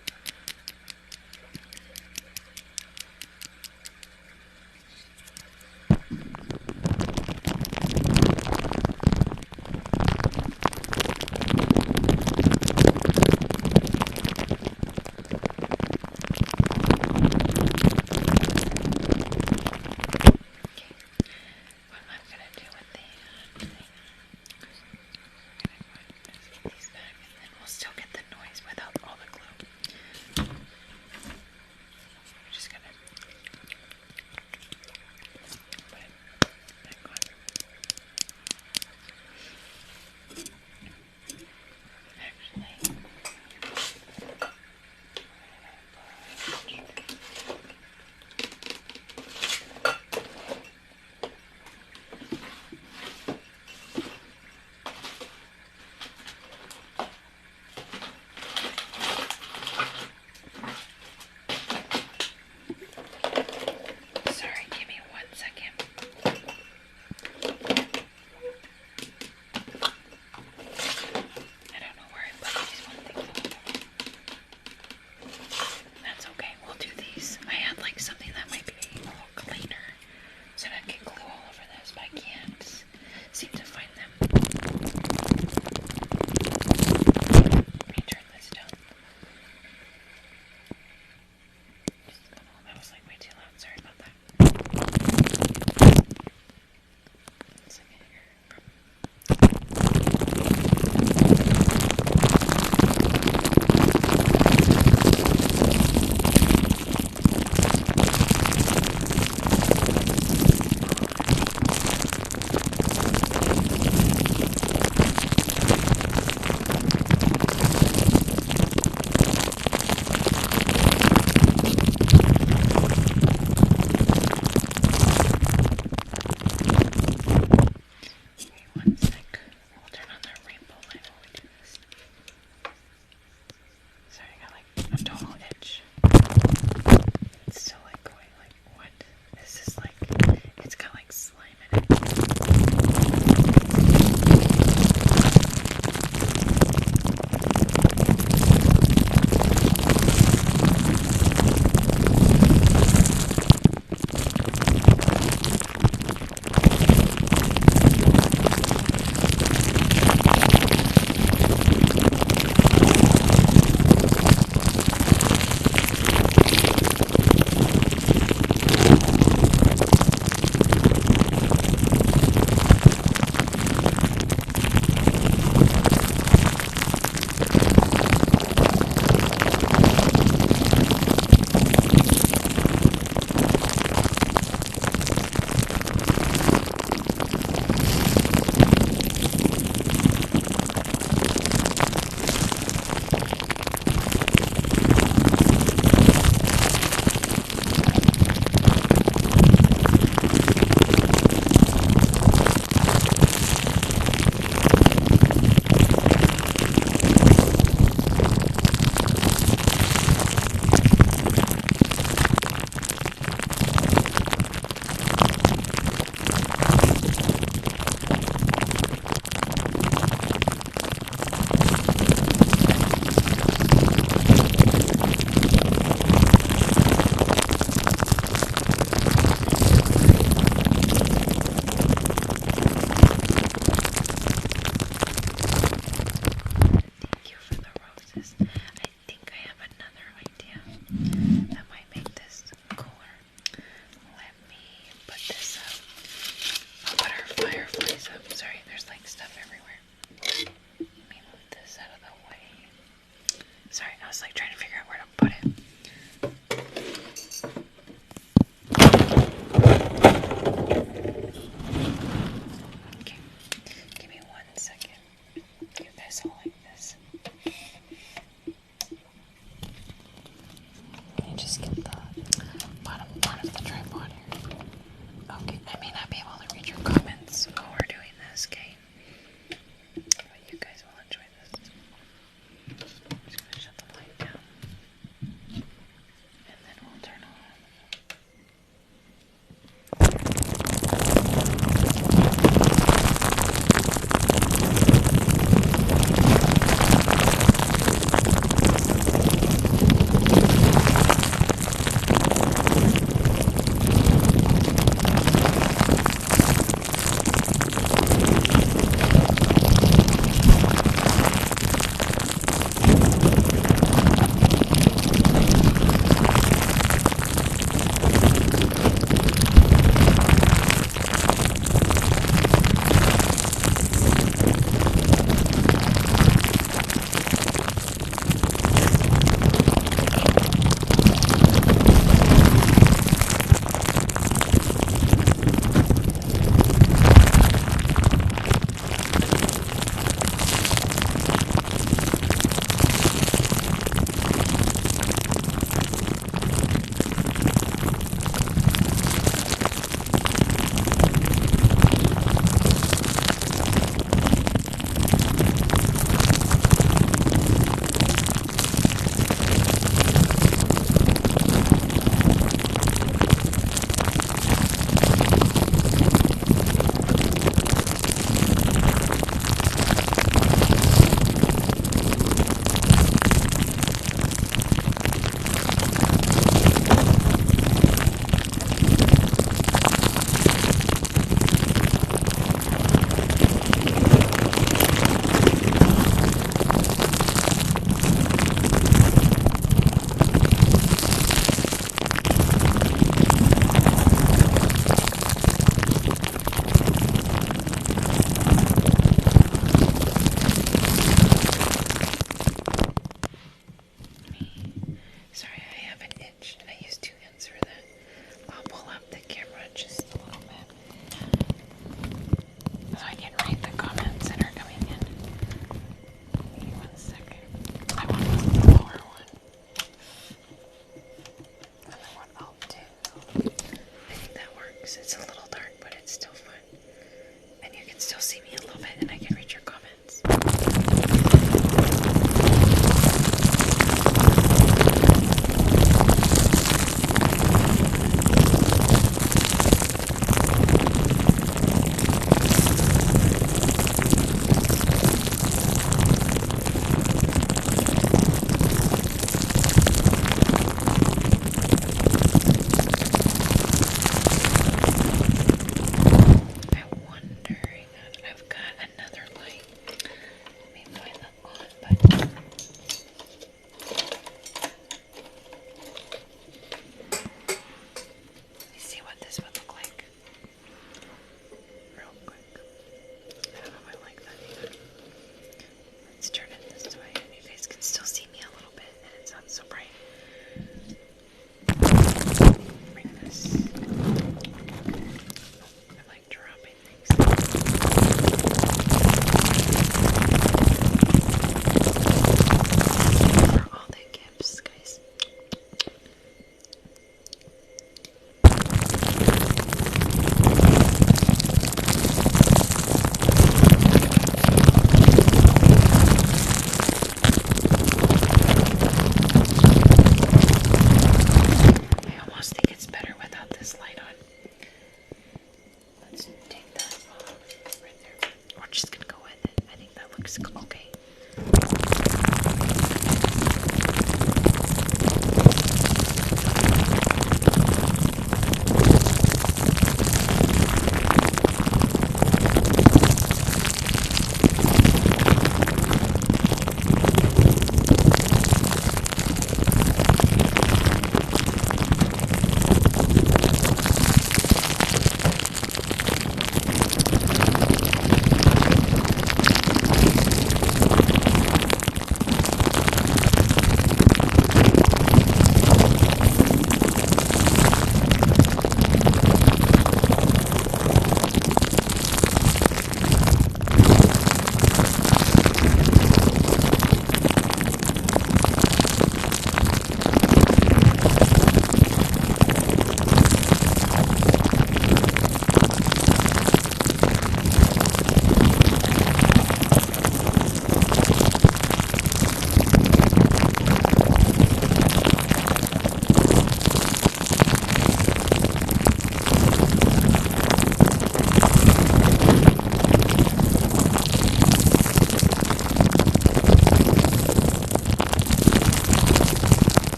because it's a little dark, but it's still fun. And you can still see me a little bit, and I can read your comments. I'm wondering, I've got another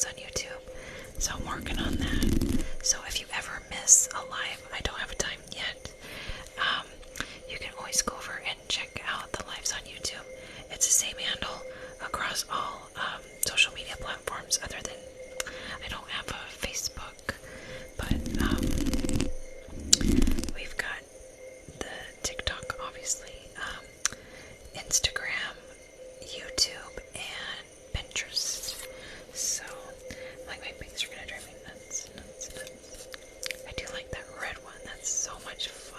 lives on YouTube. So I'm working on that. So if you ever miss a live, I don't have a time yet. You can always go over and check out the lives on YouTube. It's the same handle across all social media platforms other than I don't have a Facebook, but we've got the TikTok, obviously, Instagram, YouTube, and Pinterest. So, like, my bangs are gonna drive me nuts. I do like that red one. That's so much fun.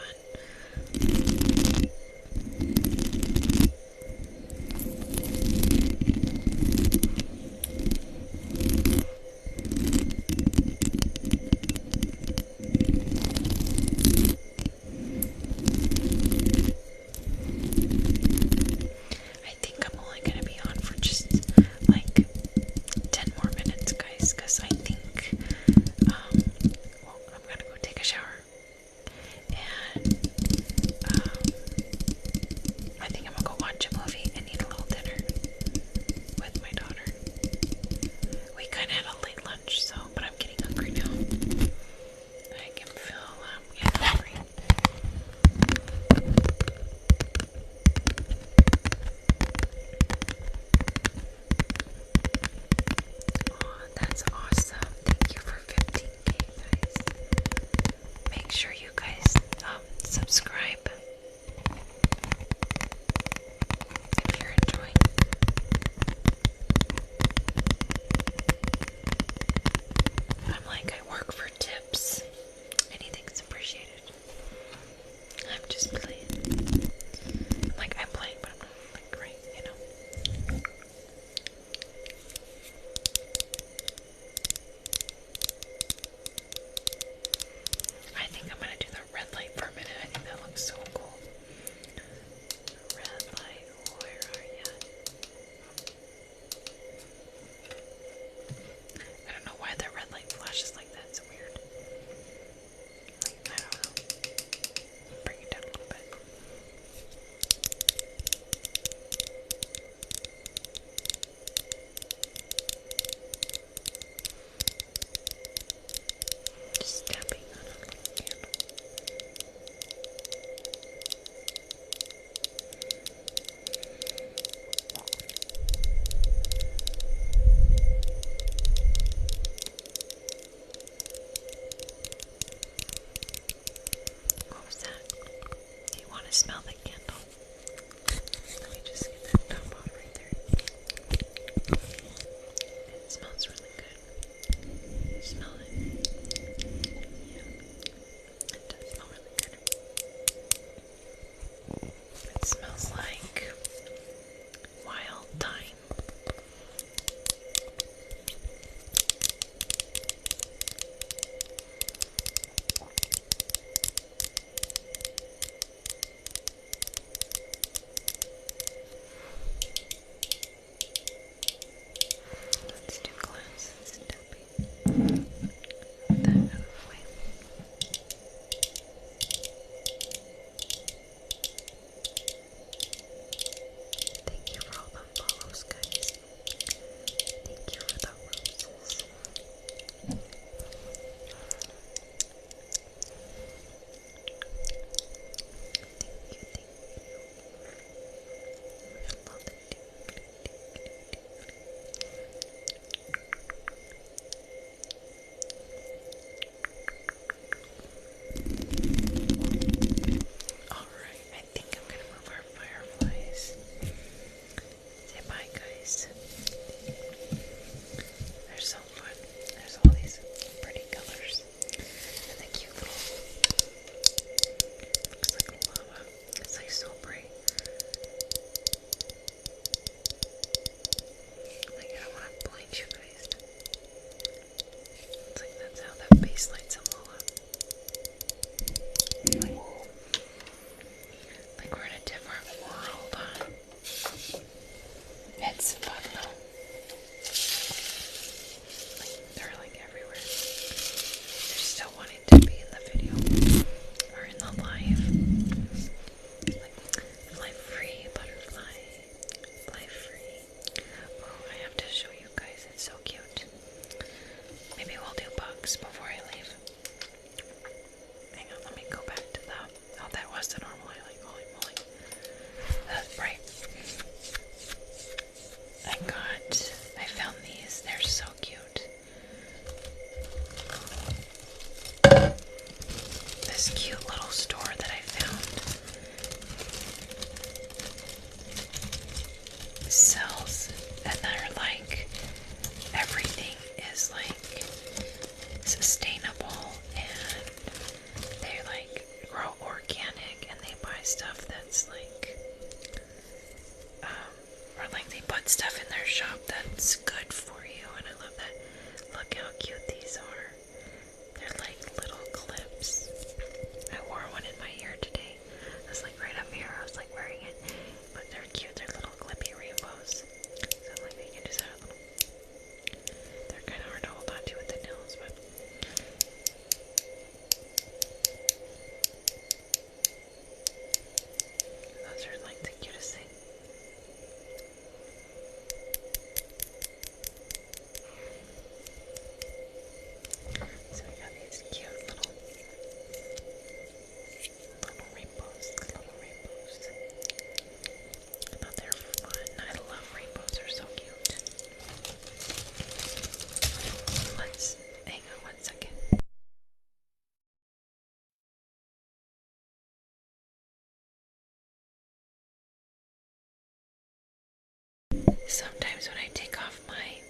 Sometimes when I take off my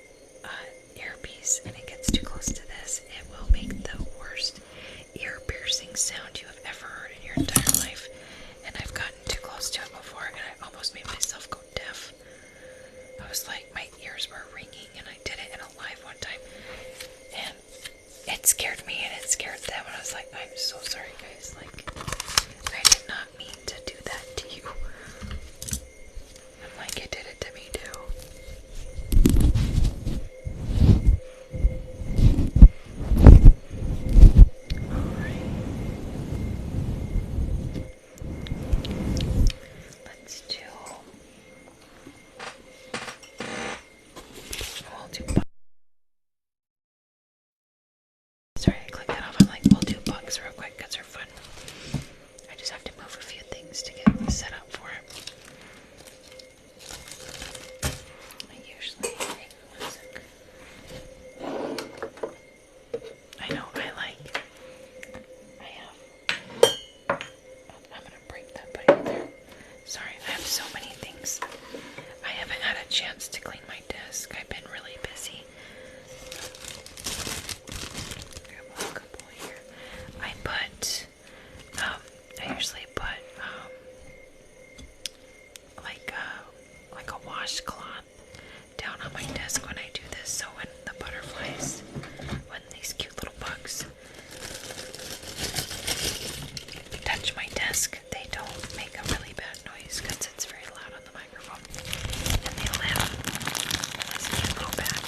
earpiece and it gets too close to this, it will make the worst ear-piercing sound you have ever heard in your entire life. And I've gotten too close to it before, and I almost made myself go deaf. I was like, my ears were ringing, and I did it in a live one time, and it scared me, and it scared them, and I was like, I'm so sorry, guys. Like, I did not mean to do that to you. I'm like, it did it to me too. Alright. Let's do... We'll do... Sorry, I clicked that off. I'm like, we'll do bugs real quick because they're fun. I just have to move a few things to get set up for it. I usually... Hang on one sec. I know, I have... I'm gonna break that putting it there. Sorry, I have so many things. I haven't had a chance to clean my desk. I've been really busy. Grab a couple here. I usually put like a washcloth down on my desk when I do this, so when the butterflies, when these cute little bugs touch my desk, they don't make a really bad noise because it's very loud on the microphone, and they live unless you go back.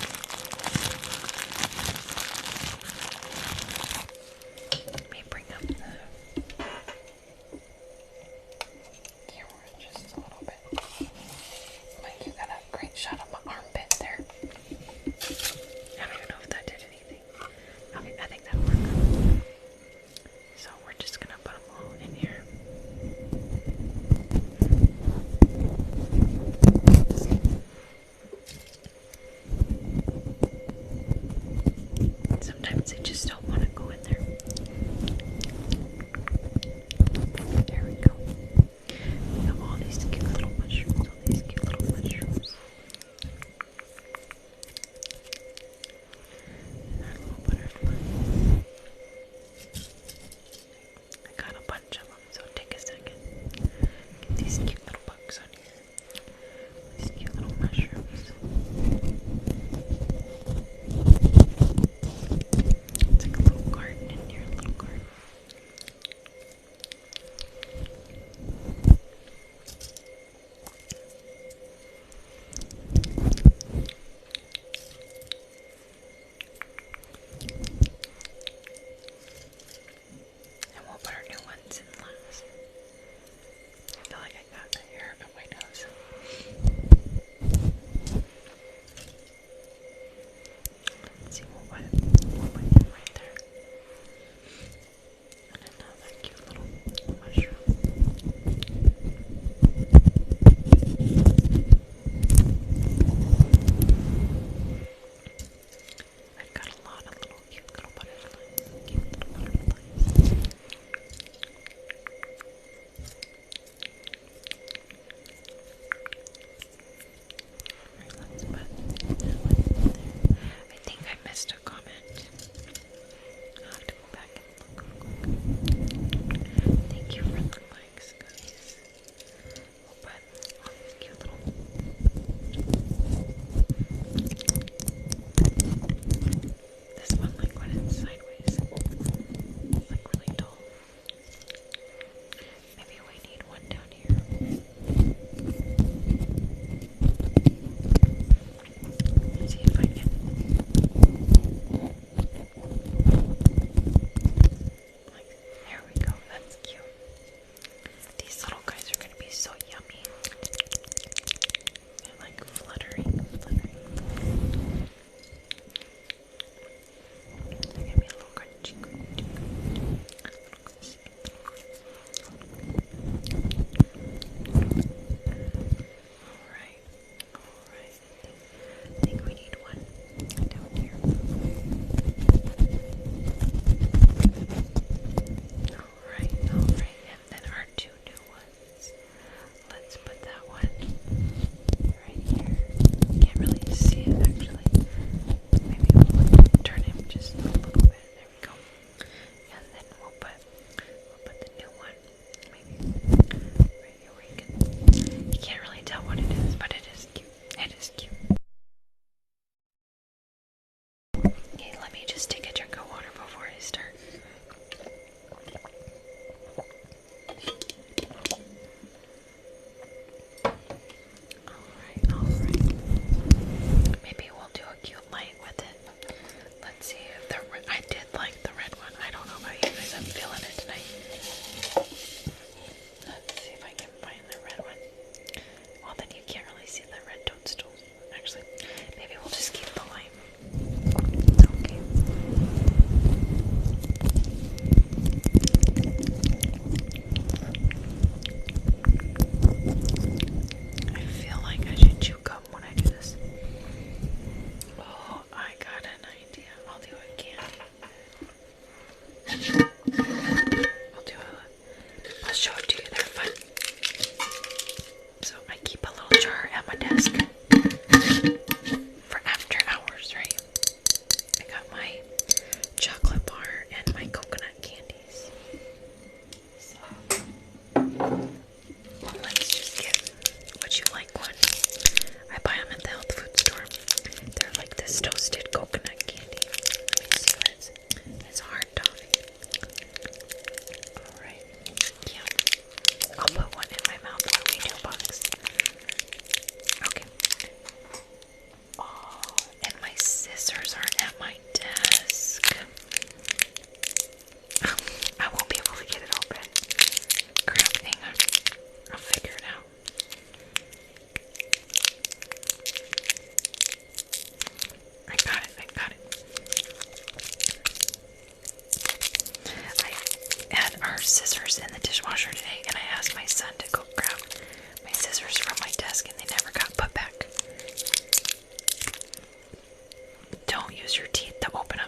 Let me bring up the camera just a little bit. Like, you got a great shot of my armpit there. I don't even know if that did anything. Okay, I think that'll work. So we're just gonna put them all in here. Sometimes they just don't want to go in there. There we go. We have all these cute little mushrooms. All these cute little mushrooms. And our little butterfly. I got a bunch of them, so take a second. Get these cute little bugs on here. These cute little mushrooms. It's like a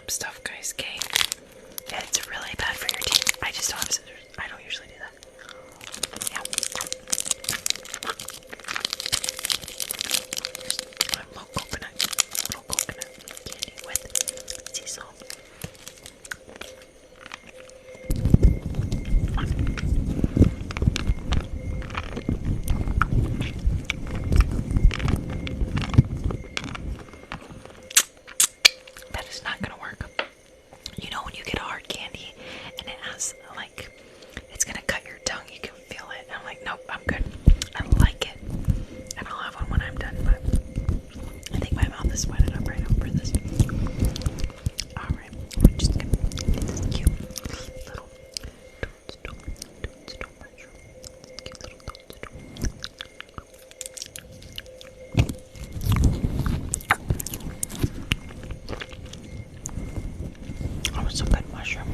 sharp stuff, guys, okay? It's really bad for your teeth. I just don't have scissors. I don't usually do that. Yeah. Low coconut candy with sea salt. That is not gonna work. You know when you get a hard candy and it has like it's gonna cut your tongue, you can feel it. I'm like, nope, I'm good. I like it. And I'll have one when I'm done, but I think my mouth is sweated up right over this. Alright, we're just gonna get this cute little toadstool mushroom. Cute little toadstool. Oh, it's a good mushroom.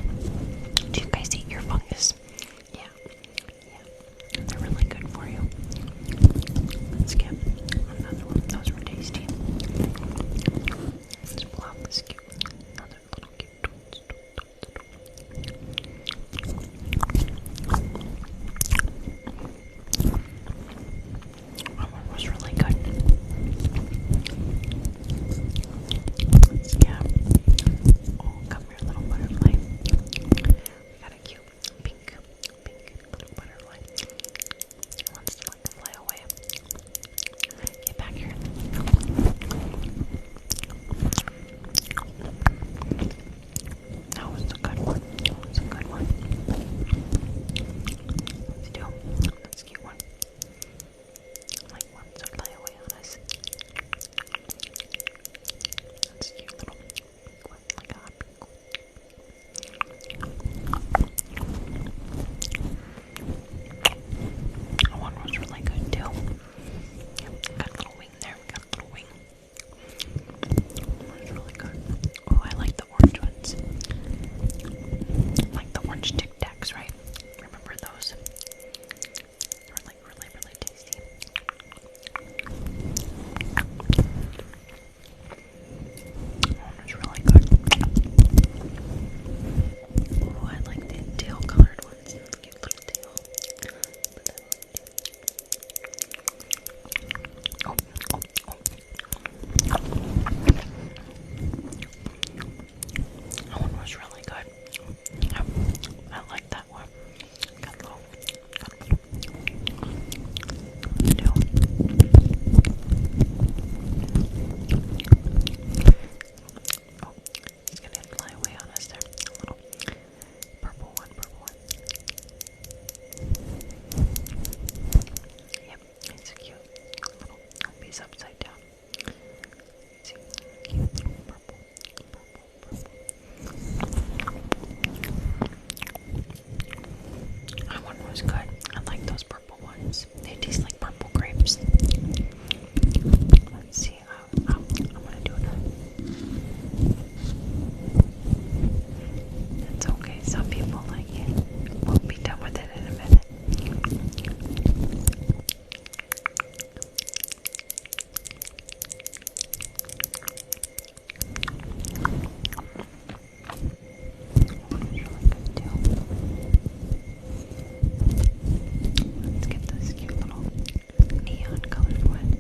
Do you guys eat your fungus? Yeah. They're really good for you. Let's get another one. Those were tasty. Let's pull out this cute, another little cute toadstool. That one was really good. Let's get, oh, come here, little butterfly. We got a cute pink little butterfly. It wants to like fly away. Get back here. That was a good one. Let's do this cute one. Like wants to fly away on us. That's a cute little pink one, like a hot pink one. That one was really good too. Yep, got a little wing there. That was really good. Oh, I like the orange ones. Like the orange Tic Tacs, right? Remember those? They were like really tasty. That one was really good. Oh, I like the teal colored ones. Cute little teal. Put that on. Oh. That one was really good. Yep, I like that one. Got a little deal. Oh, he's gonna fly away on us there. A little purple one. Yep, it's a cute little, hope he's upside down. See, cute little purple. That one was good. I like those purple ones. They taste like purple grapes. Let's see. I'm gonna do it. It's okay. Some people like it. We'll be done with it in a minute. Let's get this cute little neon colored one.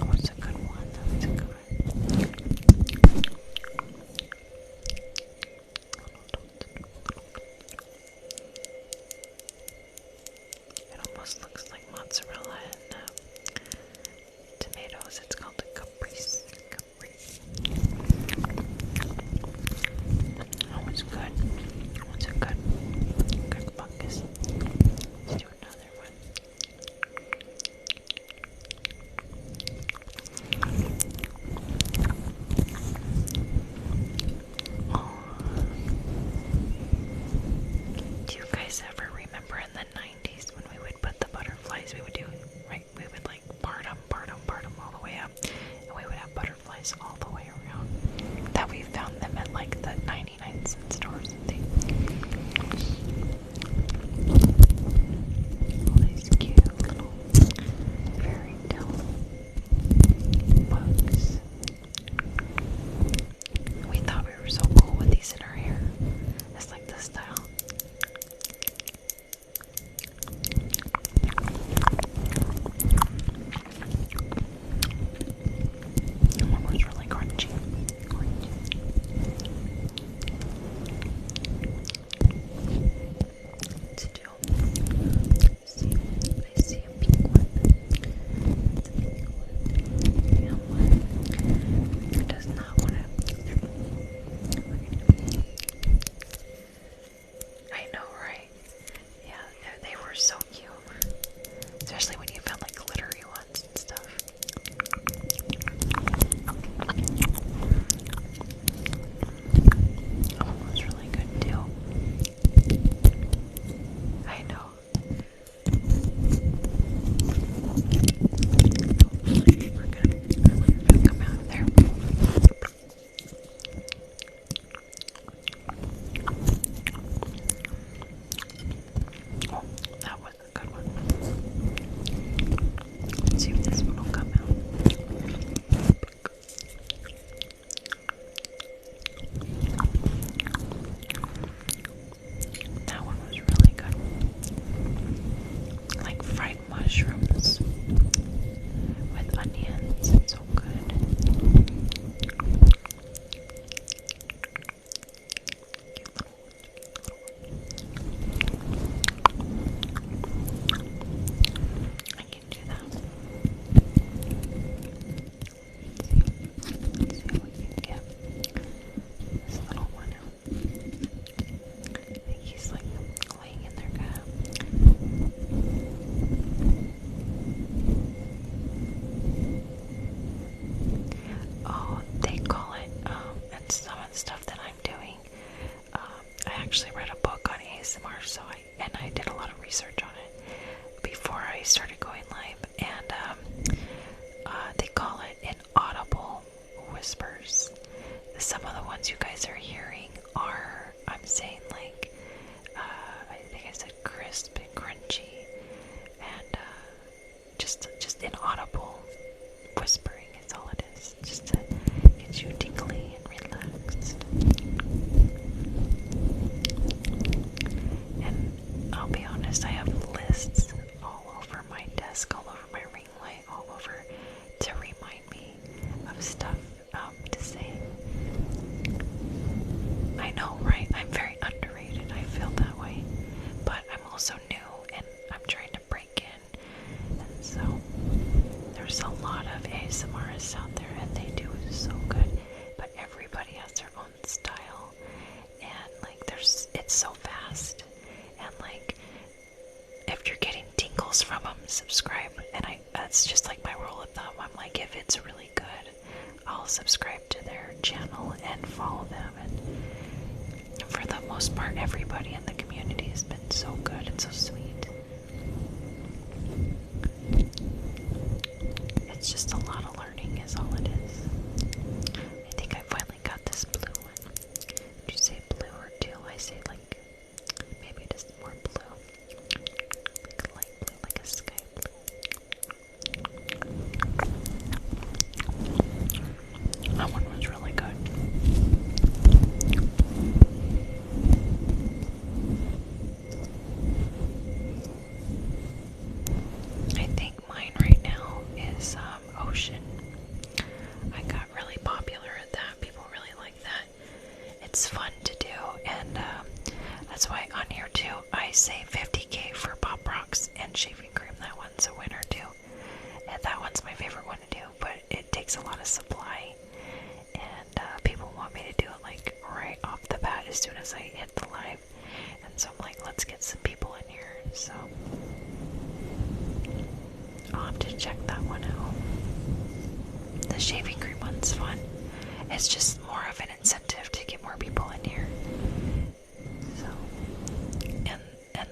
Oh, it's a good one. That's a good one. It almost looks like mozzarella and tomatoes. It's called a caprese. That one's good. That one's a good fungus. Let's do another one. Oh. Do you guys ever remember in the 90s when we would put the butterflies, we would do, right, we would like part them all the way up, and we would have butterflies all the way around, that we found them at like the 99-cent stores and things. All these cute We're gonna come out of there. Oh, that was a good one. Let's see if this one will come out. That one was really good. Like fried mushrooms with onions. It's so good. I can do that. Let's see what we can get this little one out. I think he's like laying in their cup. Oh, they call it, and some of the stuff that I'm doing, I actually read a book on ASMR, and I did a lot of research on it before I started going live, and they call it inaudible whispers. Some of the ones you guys are hearing are, I'm saying like, I think I said crisp and crunchy, and just inaudible whispering is all it is, just to get you tingly and relaxed. And I'll be honest, I have lists all over my desk, all over my ring light, all over to remind me of stuff to say. I know, right? I'm very underrated. I feel that way. But I'm also new and I'm trying to break in. And so there's a lot of ASMRists out there and they do so good. But everybody has their own style. And like it's so fast. And like if you're getting tingles from them, subscribe. And that's just like my rule of thumb. I'm like, if it's really good, I'll subscribe to their channel and follow them. And for the most part, everybody in the community has been so good and so sweet. It's just a lot of learning is all it is. I think I finally got this blue one. Did you say blue or teal? I say like, maybe just more blue. Like a light blue, like a sky blue. That one was really good. I think mine right now is ocean. I got really popular at that. People really like that. It's fun to do, and that's why on here too I say 50k for pop rocks and shaving cream. That one's a winner too. And that one's my favorite one to do, but it takes a lot of supply. And people want me to do it like right off the bat as soon as I hit the live. And so I'm like, let's get some people in here. So I'll have to check that one out. The shaving cream one's fun. It's just more of an incentive to get more people in here. So, and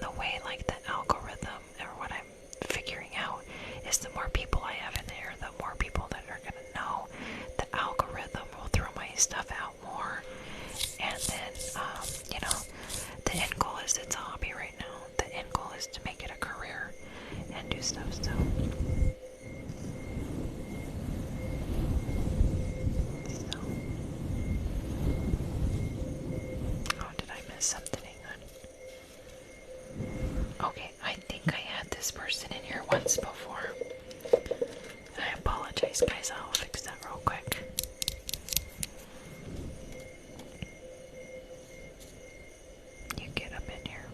the way like the algorithm or what I'm figuring out is the more people I have in there, the more people that are gonna know. The algorithm will throw my stuff out more, and then you know, the end goal is it's a hobby right now. The end goal is to make it a career and do stuff. So. Oh, did I miss something? Hang on. Okay, I think I had this person in here once before. I apologize, guys. I'll fix that real quick. You get up in here.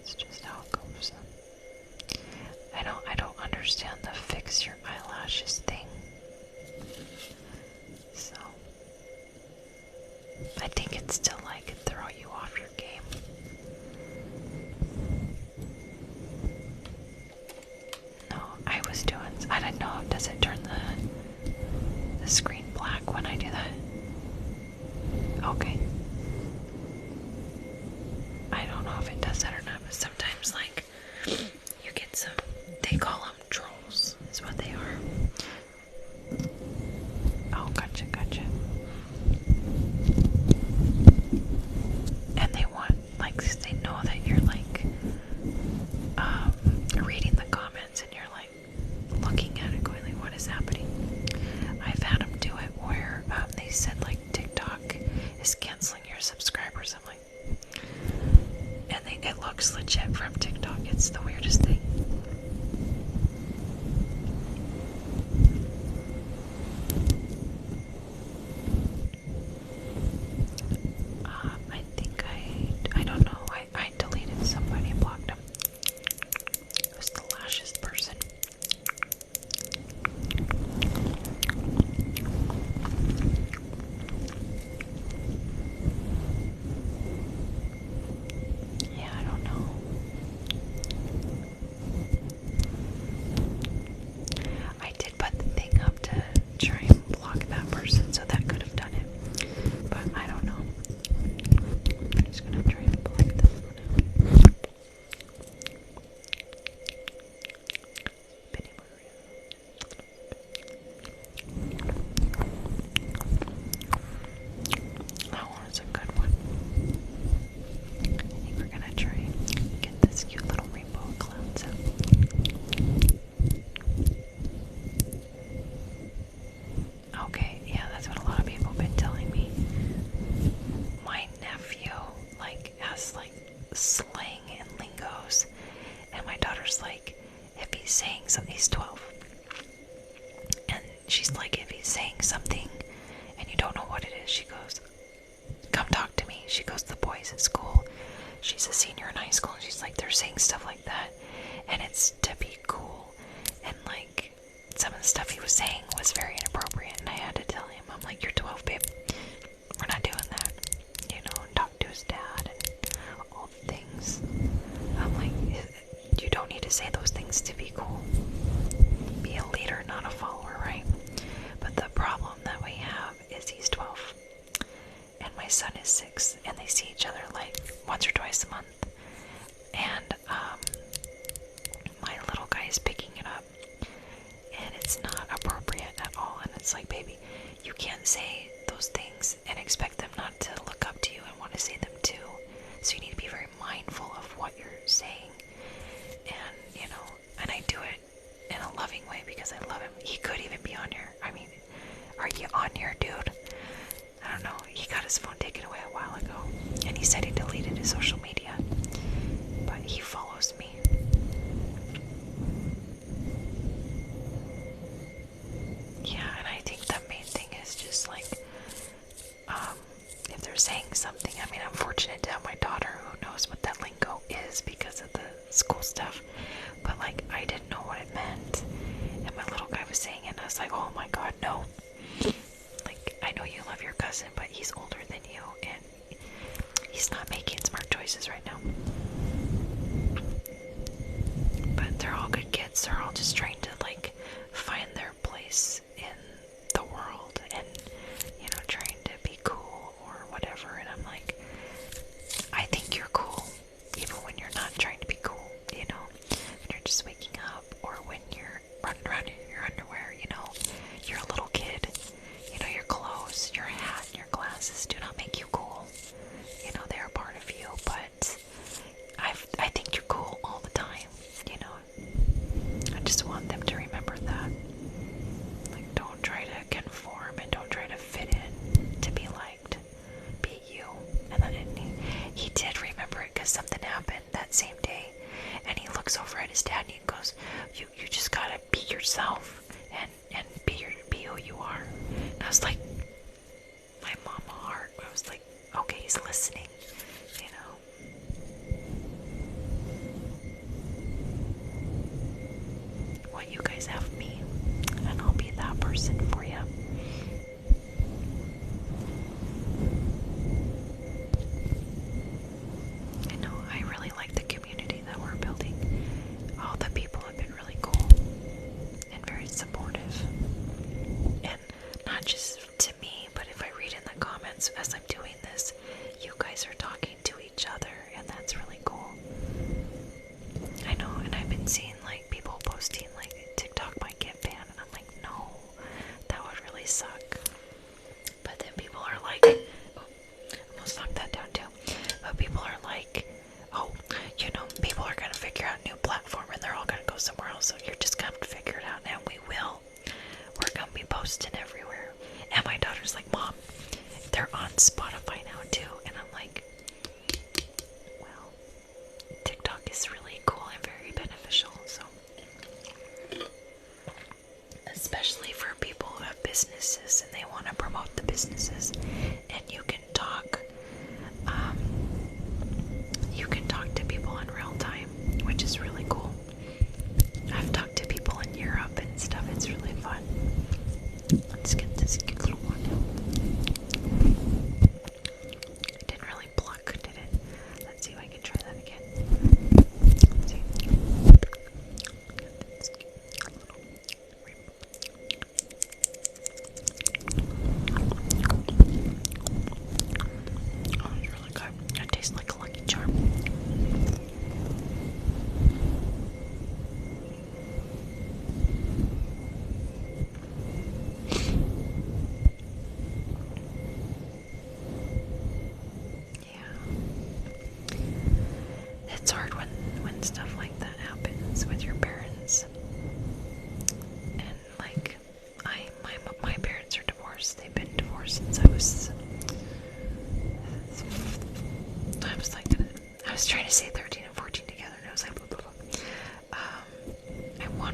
It's just how it goes. I don't understand the fix your eyelashes thing. So I think it's to like throw you off your game. No, I was doing. I don't know. Does it turn the screen black when I do that? Okay. I don't know if it does that or not, but sometimes like you get some. They call them It's the weirdest thing. I don't know. I deleted somebody and blocked them. It was the lashest person. Yeah, I don't know. I did put the thing up to try and block that person, so that could have done it. But I don't know. I'm just gonna try and block this one out. That one was a good one. I think we're gonna try and get this cute little rainbow of clouds out. Okay, yeah, that's what a lot of people have been telling me. My nephew, has, slang and lingos, and my daughter's like, if he's saying something, he's 12, and she's like, if he's saying something, and you don't know what it is, she goes, come talk to me. She goes to the boys at school. She's a senior in high school, and she's like, they're saying stuff like that, and it's to be cool, and some of the stuff he was saying was very inappropriate, and I had to tell him, I'm like, you're 12, babe, we're not doing that, and talk to his dad, and all the things. I'm like, you don't need to say those things to be cool. Be a leader, not a follower, right? But the problem that we have is he's 12, and my son is 6, and they see each other once or twice a month, and my little guy is picking it up, and it's not appropriate at all, and it's like, baby, you can't say those things and expect them not to look up to you and want to say them too, so you need to be very mindful of what you're saying, and and I do it in a loving way because I love him. He could even be on here. I mean, are you on here, dude? I don't know. He got his phone taken away a while ago, and he said he deleted his social media, but he follows me. Yeah, and I think the main thing is just if they're saying something, I mean, I'm fortunate to have my daughter who knows what that lingo is because of the school stuff, but I didn't know what it meant, and my little guy was saying it, and I was like, oh my god, no. I know you love your cousin, but he's older than you, and he's not making smart choices right now. But they're all good kids. They're all just trying to find their place in the world, and trying to be cool or whatever. And I'm like, I think you're cool, even when you're not trying to be cool. When you're just waking up, or when you're running around in your underwear. You're a little kid. Your clothes, your hat, your glasses do not make you cool. They are part of you, but I think you're cool all the time. I just want them to remember that. Don't try to conform and don't try to fit in to be liked. Be you. And then he did remember it because something happened that same day, and he looks over at his dad and he goes, you just gotta be yourself and be who you are. And I was like, my mama heart, I was like, okay, he's listening, What you guys have me, and I'll be that person for you. I know, I really like the community that we're building. All the people have been really cool and very supportive. And not just to me, but if I read in the comments as I'm doing this, you guys are talking to each other, and that's really cool. I know, and I've been seeing people posting TikTok might get banned, and I'm like, no, that would really suck. But then people are like, oh, almost knocked that down too. But people are like, oh, people are gonna figure out a new platform, and they're all gonna go somewhere else. So you're just gonna have to figure it out, and we will. We're gonna be posting everywhere. And my daughter's like, Mom, they're on Spotify now too. And I'm like, well, TikTok is really cool and very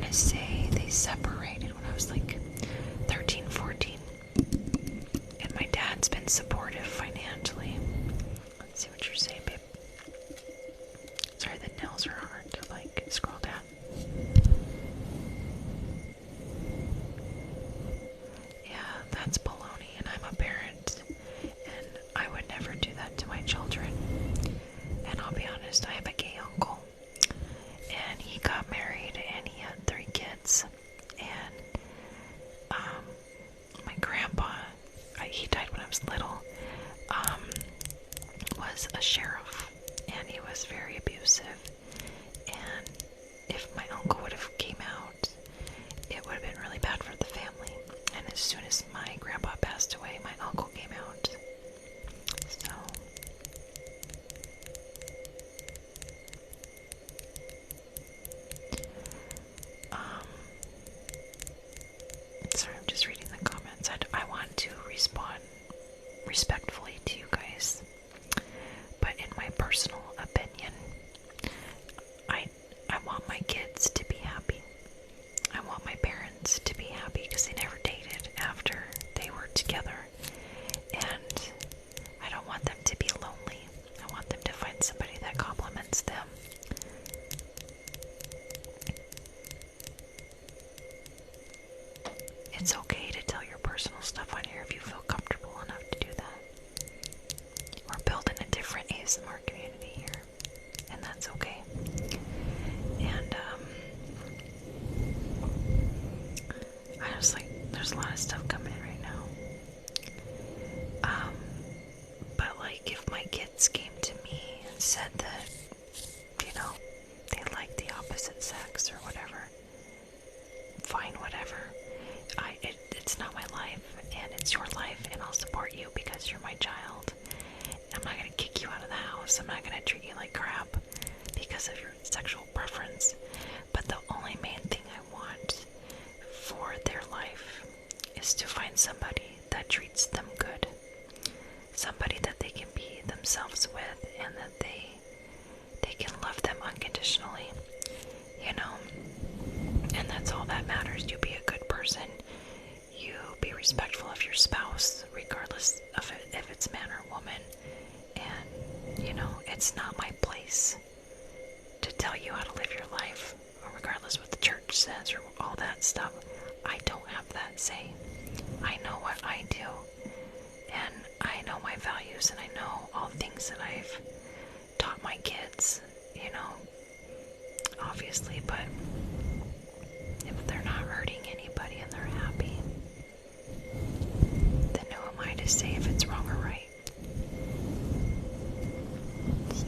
to say they separated when I was like 13, 14. And my dad's been supportive financially. Let's see what you're saying, babe. Sorry, the nails are hard to like scroll down. Yeah, that's baloney, and I'm a parent, and I would never do that to my children. And I'll be honest, I have a gay uncle, and he got married, and he had 3 kids, and my grandpa, he died when I was little, was a sheriff, and he was very abusive, and if my uncle would have came out, it would have been really bad for the family. And as soon as my grandpa passed away, my uncle came out. So sorry, I'm just reading the comments. I want to respond respectfully to you guys, but in my personal opinion, I want my kids to be happy. I want my parents to be happy because they never dated after they were together, and I don't want them to be lonely. I want them to find somebody that compliments them. It's okay to tell your personal stuff on here if you feel comfortable enough to do that. We're building a different ASMR community here, and that's okay. And I was like, there's a lot of stuff coming in right now. But like, if my kids came to me and said that, you know, they like the opposite sex or whatever, fine, whatever. It's not my life, and it's your life, and I'll support you because you're my child. I'm not gonna kick you out of the house. I'm not gonna treat you like crap because of your sexual preference. But the only main thing I want for their life is to find somebody that treats them good. Somebody that they can be themselves with, and that they can love them unconditionally, you know? And that's all that matters. You be a good person. You be respectful of your spouse, regardless of if it's man or woman. And, you know, it's not my place to tell you how to live your life, or regardless what the church says or all that stuff. I don't have that say. I know what I do, and I know my values, and I know all the things that I've taught my kids, you know, obviously, but if they're not hurting anybody and they're happy, then who am I to say if it's wrong or right? So,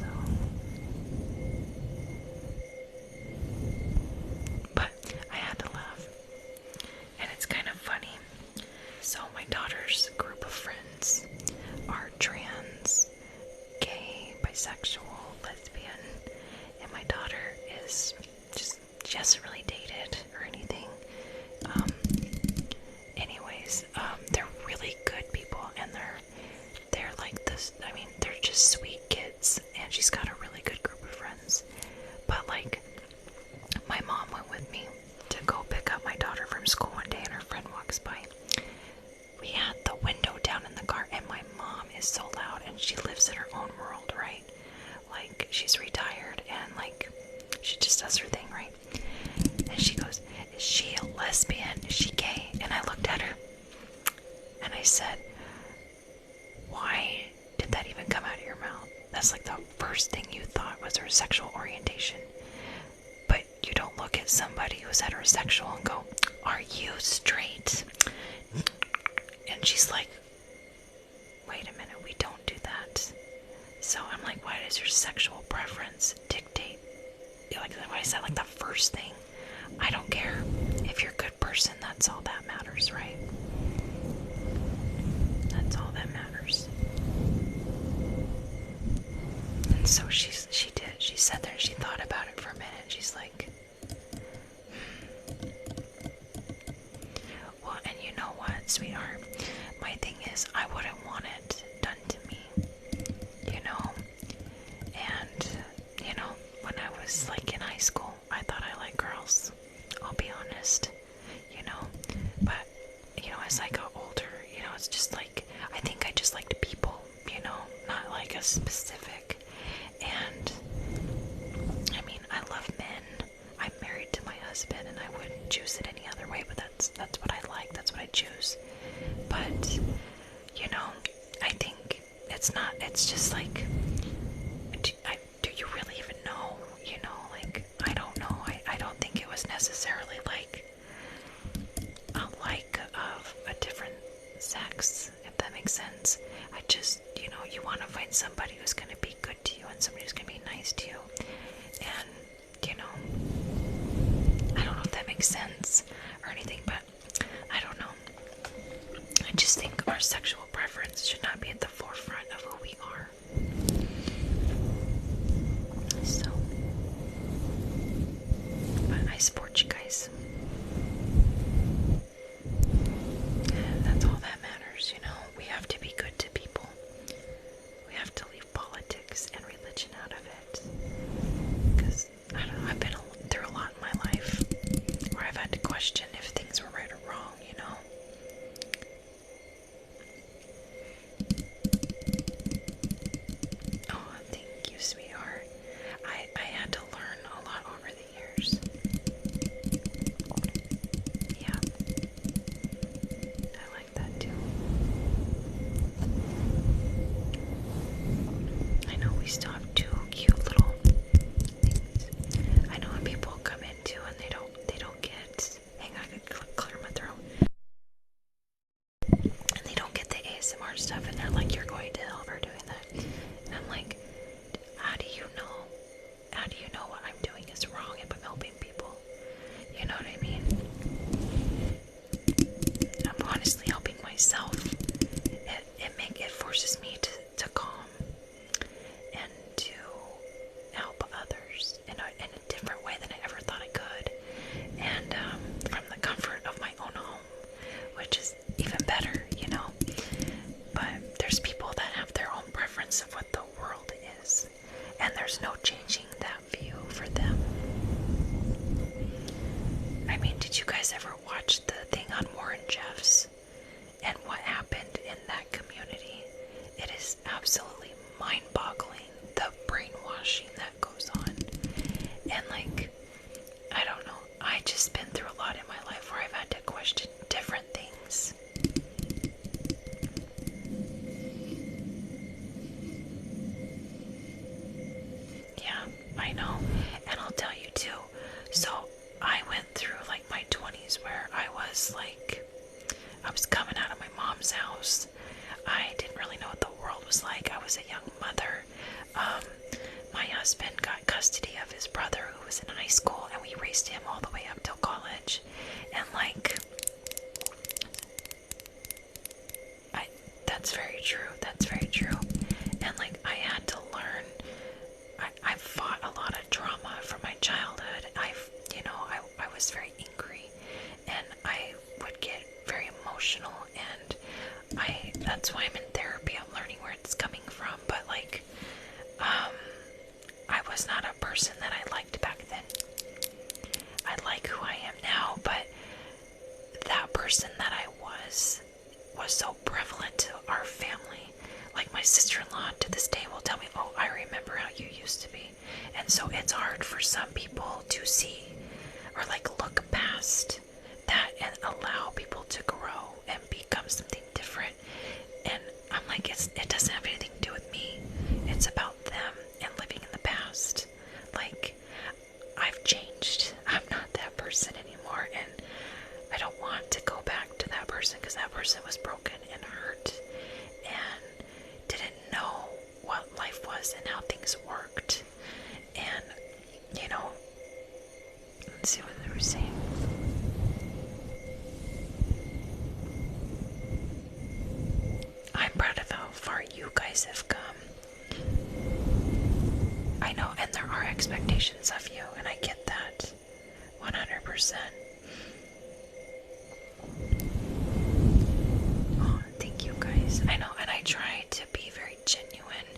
but I had to laugh, and it's kind of funny. So my daughter's group of friends are trans, gay, bisexual, lesbian, and my daughter is just, she hasn't really dated or anything. They're really good people, and they're like this, I mean, they're just sweet kids, and she's got a really good group of friends. But like, my mom went with me to go pick up my daughter from school one day, and her friend walks by. We had the window down in the car, and my mom is so loud, and she lives in her own world, right? Like, she's retired, and like, she just does her thing, right? And she goes, is she a lesbian? Is she gay? And I looked at her, and I said, why did that even come out of your mouth? That's like the first thing you thought was her sexual orientation. But you don't look at somebody who's heterosexual and go, are you straight? And she's like, wait a minute, we don't do that. So I'm like, why does your sexual preference dictate? Like what I said, like the first thing. I don't care. If you're a good person, that's all that matters, right? That's all that matters. And so she did. She sat there and she thought about it for a minute. She's like, well, and you know what, sweetheart? My thing is, I wouldn't want it done to me, you know? And, you know, when I was like in high school, I thought I liked girls. I'll be husband, and I wouldn't choose it any other way, but that's what I like, that's what I choose. But, you know, I think it's just like, do you really even know, you know, like, I don't know, I don't think it was necessarily like a like of a different sex, if that makes sense. I just, you know, you want to find somebody who's going to be good to you and somebody who's going to be nice to you. And, you know, I don't know if that makes sense or anything, but I don't know. I just think our sexual preference should not be at the forefront of who we are. So, but I support you guys. And that's all that matters, you know. We have to be good to people. We have to leave politics and religion out of it. Because, I don't know, I've been through a lot in my life where I've had to question if things were right or wrong, you know. Oh, thank you, sweetheart. I had to learn a lot over the years. Yeah. I like that too. I know we still have two cute little things. I know when people come in too and they don't get, hang on, I could clear my throat. And they don't get the ASMR stuff and they're like, you're going to hell for doing that. And I'm like, how do you know? How do you know what I'm doing is wrong if I'm helping people? You know what I mean? I'm honestly helping myself. It forces me to calm and to help others in a different way than I ever thought I could. And from the comfort of my own home, which is even better, you know. But there's people that have their own preference of what the world is, and there's no changing that view for them. I mean, did you guys ever watch the thing on Warren Jeffs and what happened in that community? It is absolutely mind-boggling, the brainwashing that goes on. And like, I don't know, I just been through a lot in my life where I've had to question different things. Yeah, I know. And I'll tell you too. So I went through like my 20s where I was coming out of my mom's house. I didn't really know what the world was like. I was a young mother. My husband got custody of his brother who was in high school, and we raised him all the way up till college. And like, that's very true. That's very true. And like, I had to learn. I fought a lot of trauma from my childhood. I was very angry, and I would get very emotional, and that's why I'm in therapy. I'm learning where it's coming from. But like, I was not a person that I liked back then. I like who I am now, but that person that I was so prevalent to our family. Like, my sister-in-law to this day will tell me, oh, I remember how you used to be. And so it's hard for some people to see or like look past that and allow people to grow and become something different. And I'm like, it doesn't have anything to do with me. It's about them and living in the past. Like, I've changed. I'm not that person anymore, and I don't want to go back to that person, because that person was broken and hurt and didn't know what life was and how things worked. And, you know, let's see what they were saying. I'm proud of how far you guys have come. I know, and there are expectations of you, and I get that 100%. Oh, thank you guys. I know, and I try to be very genuine,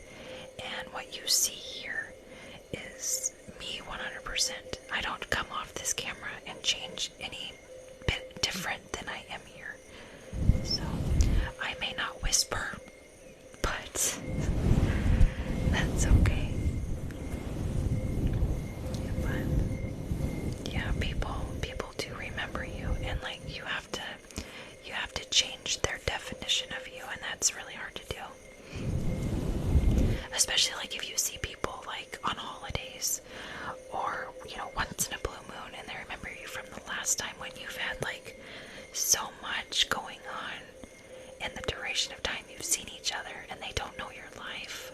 and what you see here is me 100%. I don't come off this camera and change any bit different than I am here. So, I may not whisper, but that's okay. But you have to change their definition of you, and that's really hard to do. Especially like if you see people like on holidays, or once in a blue moon, and they remember you from the last time when you've had like so much going on in the duration of time you've seen each other, and they don't know your life.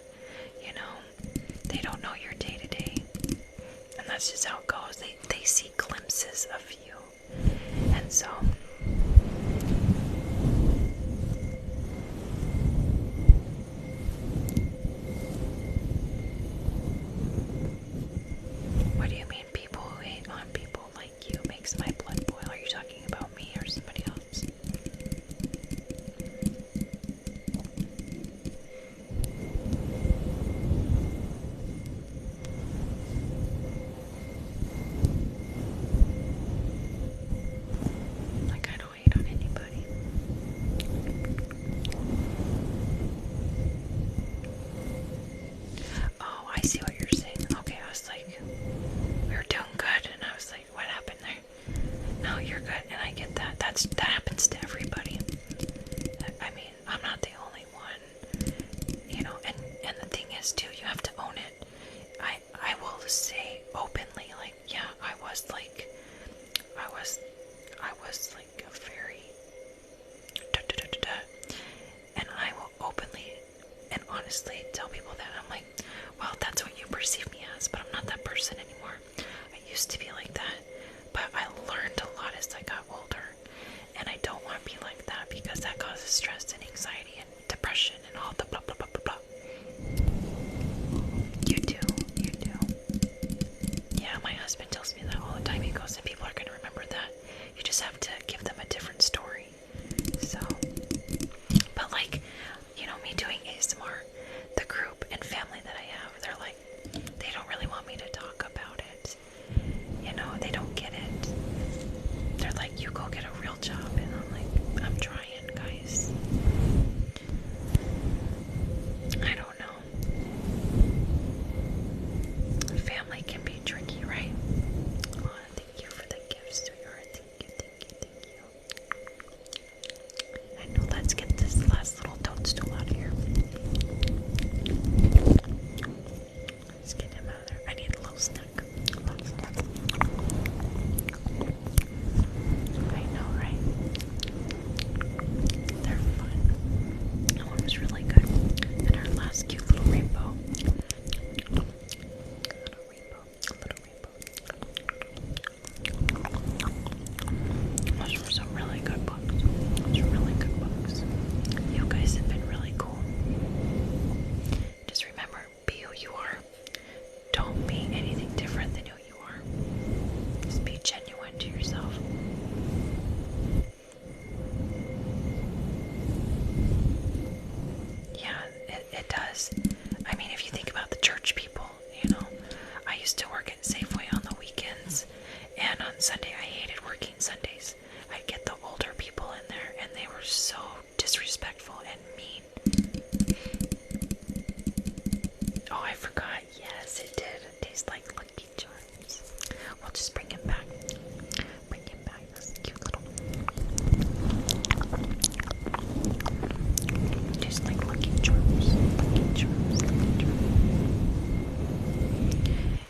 They don't know your day to day, and that's just how it goes. They see glimpses of you, and so. What do you mean people who hate on people like you makes my blood boil? Are you talking about me or somebody else? Like, I don't hate on anybody. Oh, I see what you're saying. Okay, I was like, we were doing good, and I was like, what happened there? No, you're good, and I get that. That happens to everybody. I mean, I'm not the only one, and the thing is too, you have to own it. I will say openly, like, yeah, I was like a very and I will openly and honestly tell people that. I'm like, well, that's what you perceive me as, but I'm not that person anymore. I used to be like that, but I learned a lot as I got older, and I don't want to be like that because that causes stress and anxiety and depression and all the blah blah blah blah blah. You do. Yeah, my husband tells me that all the time. He goes, and people are going to remember that. You just have to give them a different story. So, but like, me doing ASMR, the group and family that I have, they're like, they don't really want me to talk about it. They don't get it. They're like, you go get a real job, and I'm like, I'm trying, guys. I don't know. Family can be tricky, right? Oh, thank you for the gifts, sweetheart. Thank you. I know, let's get this last little toadstool out of here. Let's get him out of there. I need a little snack. I know, right? They're fun. That one was really good. And our last cute little rainbow. Those were some really good books. You guys have been really cool. Just remember, be who you are. Don't be anything different than who you are. Just be genuine to yourself. Yeah, it does. I mean, if you think about the church people, I used to work at Safeway on the weekends, and on Sunday I hated working Sundays. I'd get the older people in there, and they were so disrespectful and mean. Oh, I forgot. Yes, it did. It tastes like Lucky Charms. We'll just bring him back. That's cute little. Tastes like Lucky Charms.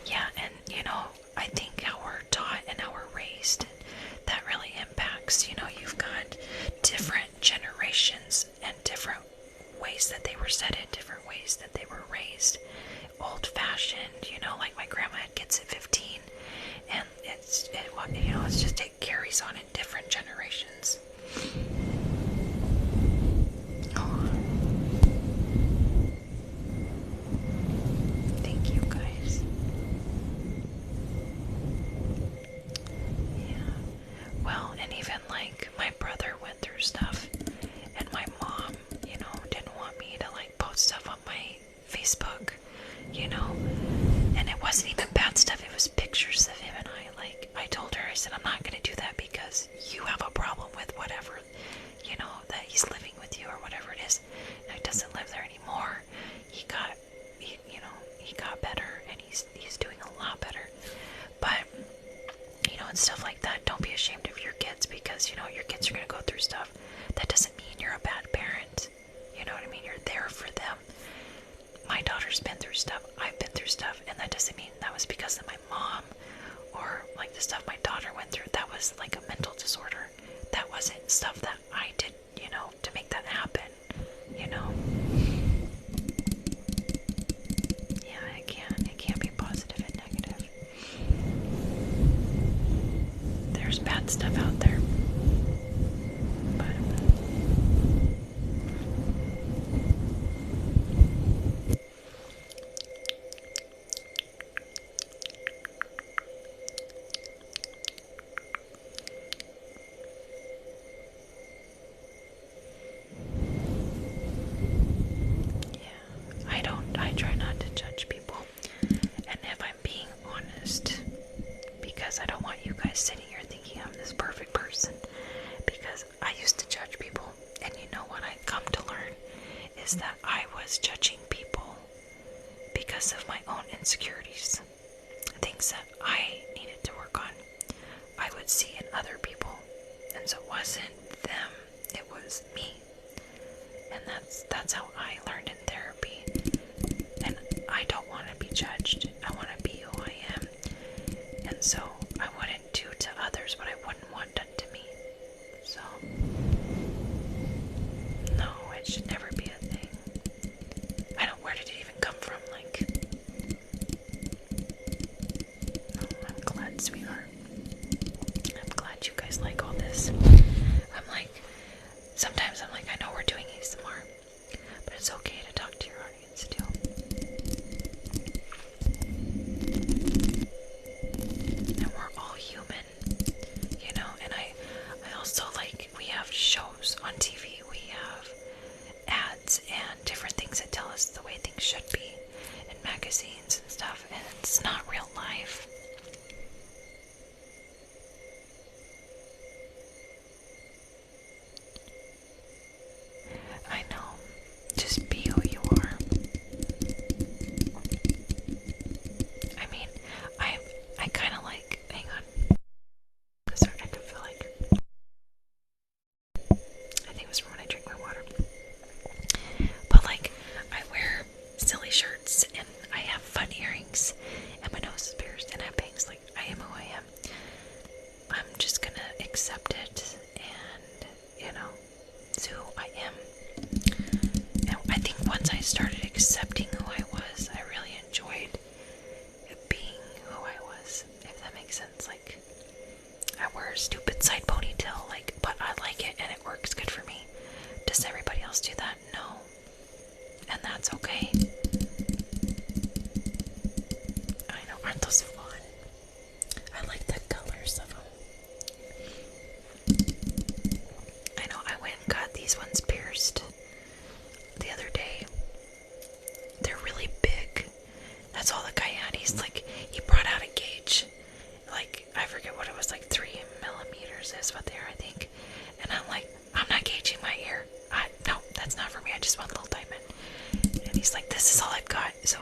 Yeah, and I think how we're taught and how we're raised, that really impacts. You've got different generations and different ways that they were set in, different ways that they were raised. Old-fashioned, like my grandma had kids at 15, and it's just, it carries on in different generations. Thank you, guys. Yeah. Well, and even like my brother went through stuff, and my mom, didn't want me to like post stuff on my Facebook, and it wasn't even bad stuff. It was pictures of him and I told her, I said, I'm not going to do that because you have a problem with whatever, that he's living with you or whatever it is. Now, he doesn't live there anymore. He got better, and he's doing a lot better. But, and stuff like that. Don't be ashamed of your kids, because, you know, your kids are going to go through stuff. That doesn't mean you're a bad parent. You know what I mean? You're there for them. My daughter's been through stuff. I've been through stuff. And that doesn't mean that was because of my mom or like the stuff my daughter went through. That was like a mental disorder. That wasn't stuff that I did, you know, to make that happen. You know? Yeah, it can't be positive and negative. There's bad stuff out there. But I try not to judge people. And if I'm being honest, because I don't want you guys sitting here thinking I'm this perfect person, because I used to judge people. And you know what I come to learn is that I was judging people because of my own insecurities. Things that I needed to work on, I would see in other people. And so it wasn't them, it was me. And that's how I learned in therapy. And I don't want to be judged. I want to be who I am. And so I wouldn't do to others what I wouldn't want done to me. So, no, it should never be a thing. Where did it even come from? Like, oh, I'm glad, sweetheart. I'm glad you guys like all this. Sometimes I'm like, I know we're doing ASMR, but it's okay to talk to your audience too. And we're all human, you know, and I also like, we have shows on TV, we have ads and different things that tell us the way things should be in magazines and stuff, and it's not real life. I know. Just be who you are. I mean, I kind of like, hang on. Sorry, I could feel like, I think it was from when I drink my water. But like, I wear silly shirts and I have fun earrings and my nose is pierced and I have bangs. Like, I am who I am. I'm just gonna accept it, and, you know, it's who I am. And I think once I started accepting who I was, I really enjoyed being who I was, if that makes sense. Like, I wear a stupid side ponytail, like, but I like it and it works good for me. Does everybody else do that? No. And that's okay. I know, aren't those fun? I like the colors of them. I know, I went and got these ones pierced the other day. They're really big. That's all the guy had. He's like, he brought out a gauge. Like, I forget what it was, like 3 millimeters is what they are, I think. And I'm like, I'm not gauging my ear. No, that's not for me. I just want a little diamond. And he's like, this is all I've got. So,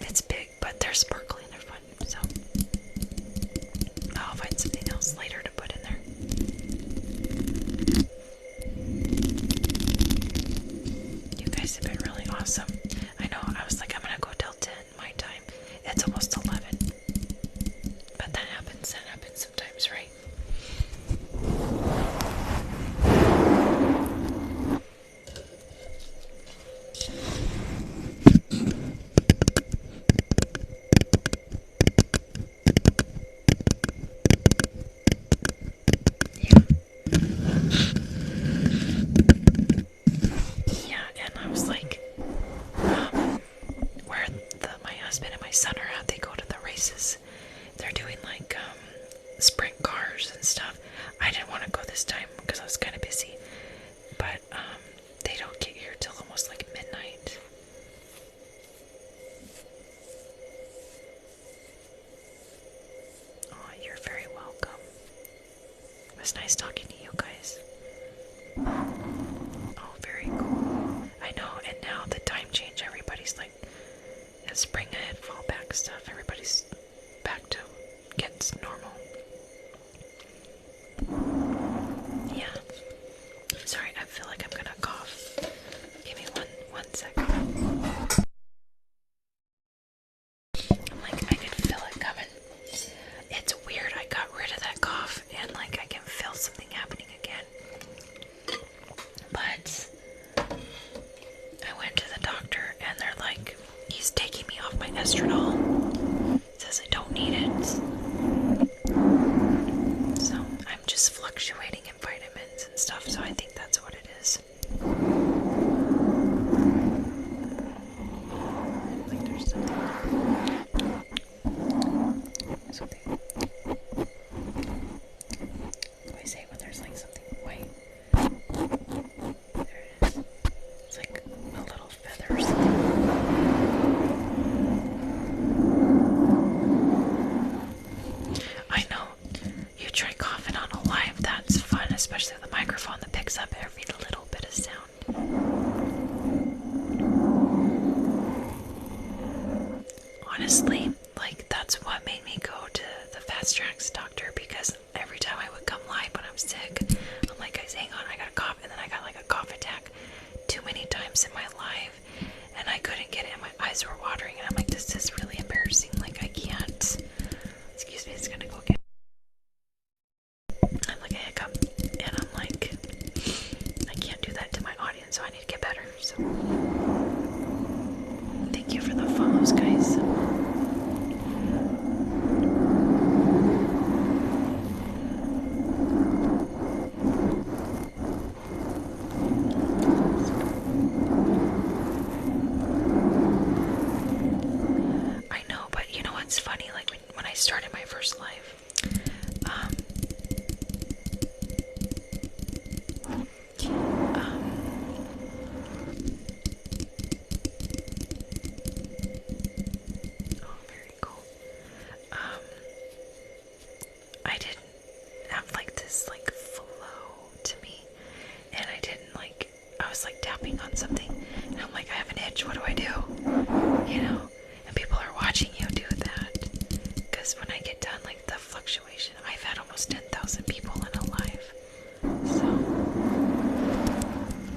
it's big, but they're sparkly and they're fun. So, I'll find something else later to put in there. You guys have been really awesome. I know, I was like, I'm gonna go till 10 my time. It's almost 11. But that happens sometimes, right? Yeah, and I was like, where my husband and my son are at, they go to the races. They're doing like sprint cars and stuff. I didn't want to go this time because I was kind of busy, but they don't get here till almost like midnight. Oh, you're very welcome. It was nice talking to you guys. Oh, very cool. I know, and now the time change, everybody's like, spring ahead, fall back stuff, everybody's back to gets normal. especially with the microphone that picks up every little bit of sound. Honestly, like, that's what made me go to the Fast Tracks doctor, because every time I would come live when I'm sick, I'm like, guys, hang on, I got a cough, and then I got like a cough attack too many times in my life, and I couldn't get it, and my eyes were watering, and I'm like, this is really embarrassing, like, I can't. Excuse me, it's gonna go again. I'm like a hiccup, and I'm like, I can't do that to my audience, so I need to get better. So thank you for the follows, guys. I know, but you know what's funny? Like when I started my first live, oh, very cool. I didn't have like this like flow to me, and I didn't like. I was like tapping on something, and I'm like, I have an itch. What do I do? You know. And people are watching you do that, because when I get done, like the fluctuation, I've had almost 10,000 people in a live, so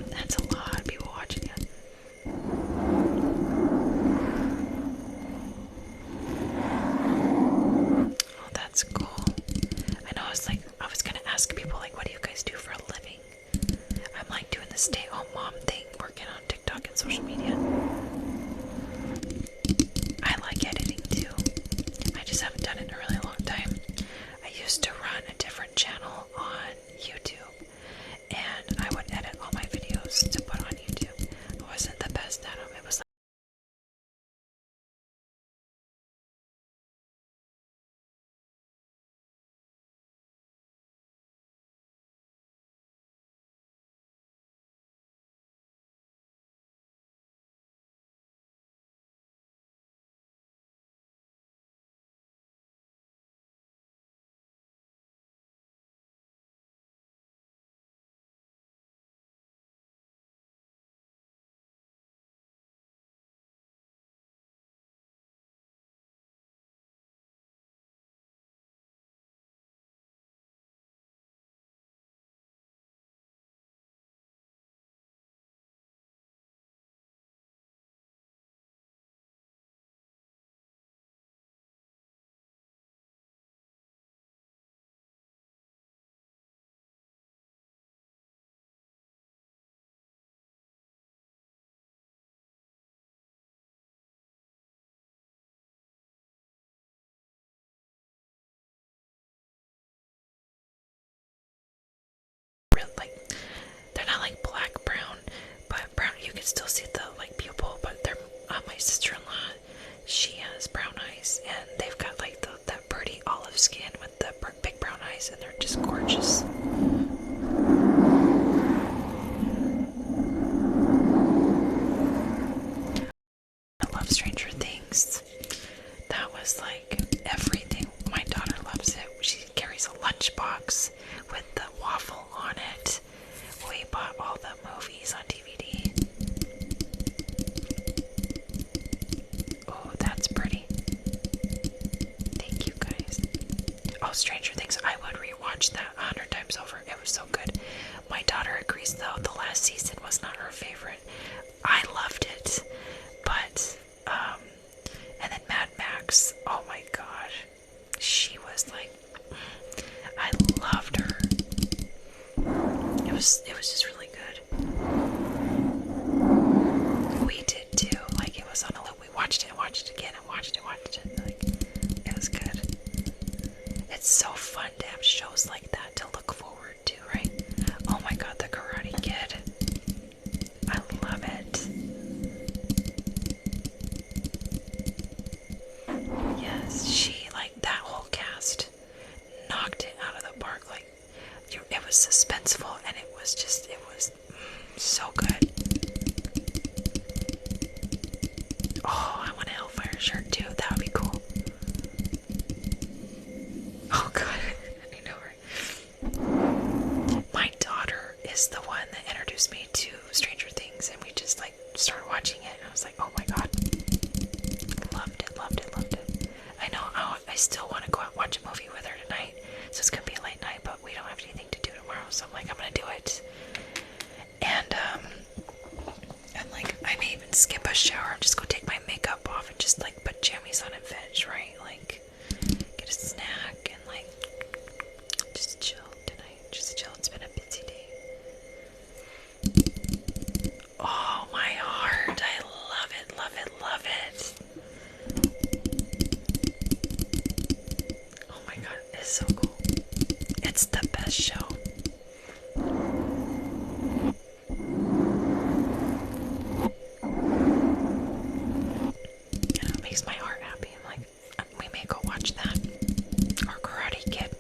that's a lot of people watching it. Oh, that's cool. I know. I was gonna ask people like, what do you guys do for a living? I'm like doing the stay-at-home mom thing, working on TikTok and social media. I like editing too. I just haven't done it in a really long time. I used to run a different channel on YouTube, and I would edit all my videos to put on YouTube. I wasn't the best at them. It was like they're not like black brown, but brown. You can still see the like pupil, but they're my sister-in-law. She has brown eyes, and they've got like that pretty olive skin with the big brown eyes, and they're just gorgeous. I love Stranger Things. That was like everything. My daughter loves it. She carries a lunchbox with the waffle on it. We bought all the movies on DVD. Oh, that's pretty. Thank you guys. Oh, Stranger Things. I would rewatch that 100 times over. It was so good. My daughter agrees though, the last season was not her favorite. I loved it. But, and then Mad Max. Oh my god. She was like, I loved her. It was just really good. We did too. Like, it was on a loop. We watched it and watched it again and watched it. Like, it was good. It's so fun to have shows like that to look forward to, right? Oh my god, the Karate Kid. I love it. Yes, that whole cast knocked it out of the park. Like, it was suspenseful, and it was so good. Oh, I want a Hellfire shirt too. That would be cool. Oh god, I know, right? My It's the best show. It makes my heart happy. I'm like, we may go watch that. Or Karate Kid.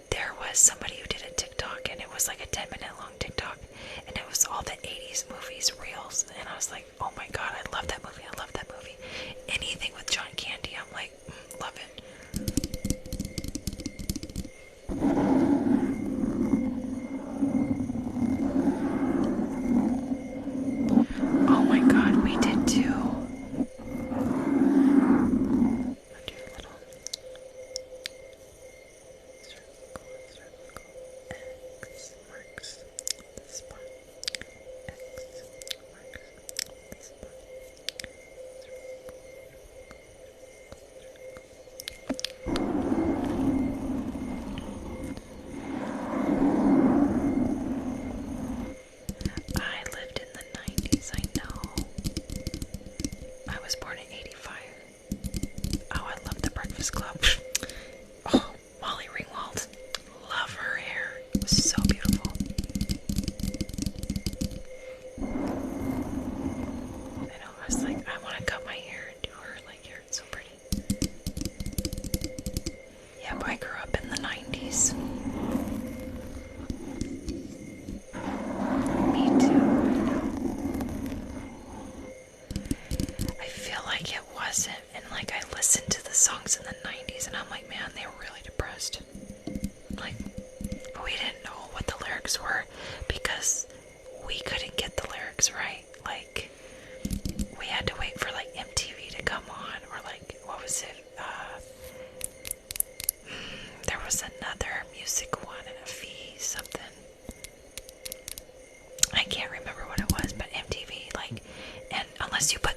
There was somebody who did a TikTok, and it was like a 10-minute long TikTok, and it was all the 80s movies reels, and I was like, oh my god, I love that movie, I love that movie. Anything with John Candy, I'm like, love it. Oh my god, we did too.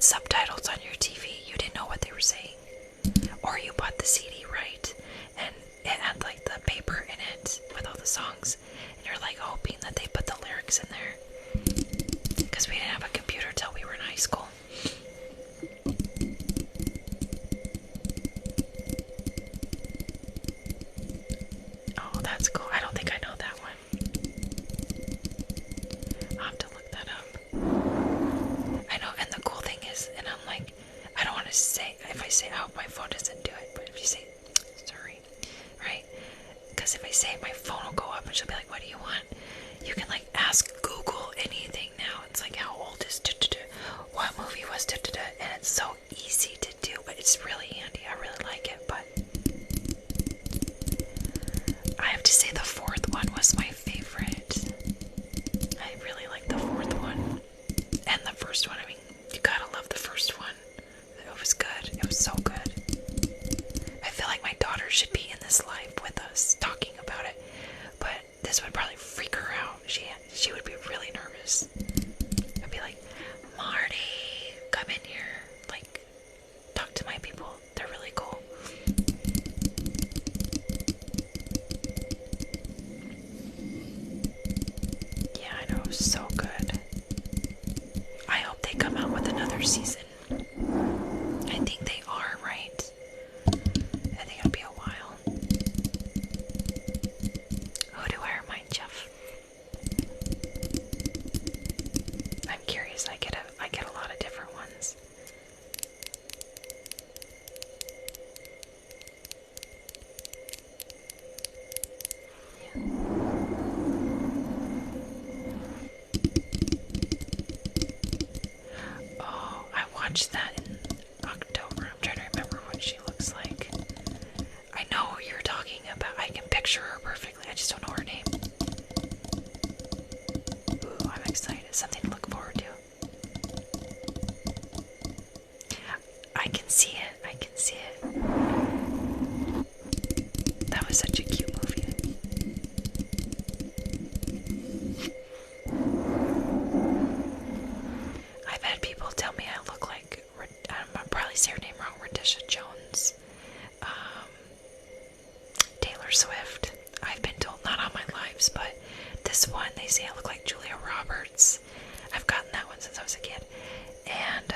Subtitles on your TV, you didn't know what they were saying, or you bought the CD, right? And it had like the paper in it with all the songs, and you're like hoping that they put the lyrics in there, because we didn't have a computer till we were in high school. Oh, that's cool. I don't think I know that one. I'll have to look that up. I know, and the cool thing is, and I'm like, I don't want to say, if I say, oh, my phone doesn't do it, but if you say, sorry, right? Because if I say it, my phone will go up and she'll be like, what do you want? You can like ask Google anything now. It's like, how old is da-da-da? What movie was da-da-da? And it's so easy to do, but it's really handy. I really like it, but I have to say the fourth one was my favorite. I really like the fourth one. And the first one, I mean, you gotta love the first one. It was good. It was so good. I feel like my daughter should be in this live with us talking about it, but this would probably freak her out. She would be really nervous. I'd be like, Marty, come in here. Like, talk to my people. They're really cool. Yeah, I know. It was so good. I hope they come out with another season. I think they are, right? I think it'll be a while. Who do I remind, Jeff? I'm curious. I get a lot of different ones. Yeah. Oh, I watched that in October. I'm trying to remember what she looks like. I know who you're talking about. I can picture her perfectly. I just don't know her name. Ooh, I'm excited. Something to look forward to. I can see it. I can see it. That was such a cute movie. I've had people tell me I look like, I'll probably say her name wrong, Radisha Jones, Taylor Swift. I've been told, not on my lives, but this one, they say I look like Julia Roberts. I've gotten that one since I was a kid. And,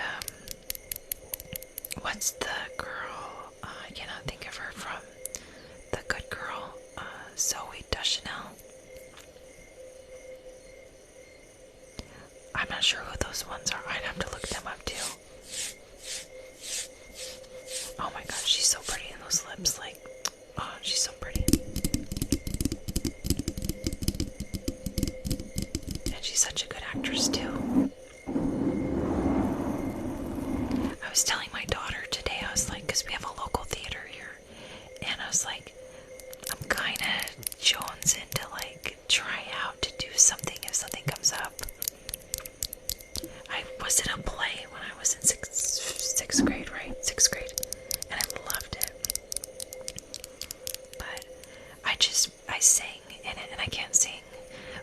what's the girl, I cannot think of her from The Good Girl, I'm not sure who those ones are. I'd have to look them up too. Oh my god, she's so pretty in those lips. Like, oh, she's so pretty. And she's such a good actress too. I was telling my daughter today, I was like, because we have a local theater here, and I was like, I'm kind of jonesing to like try out to do something if something comes up. I was in a play when I was in sixth grade, right? Sixth grade, and I loved it. But I sang in it, and I can't sing,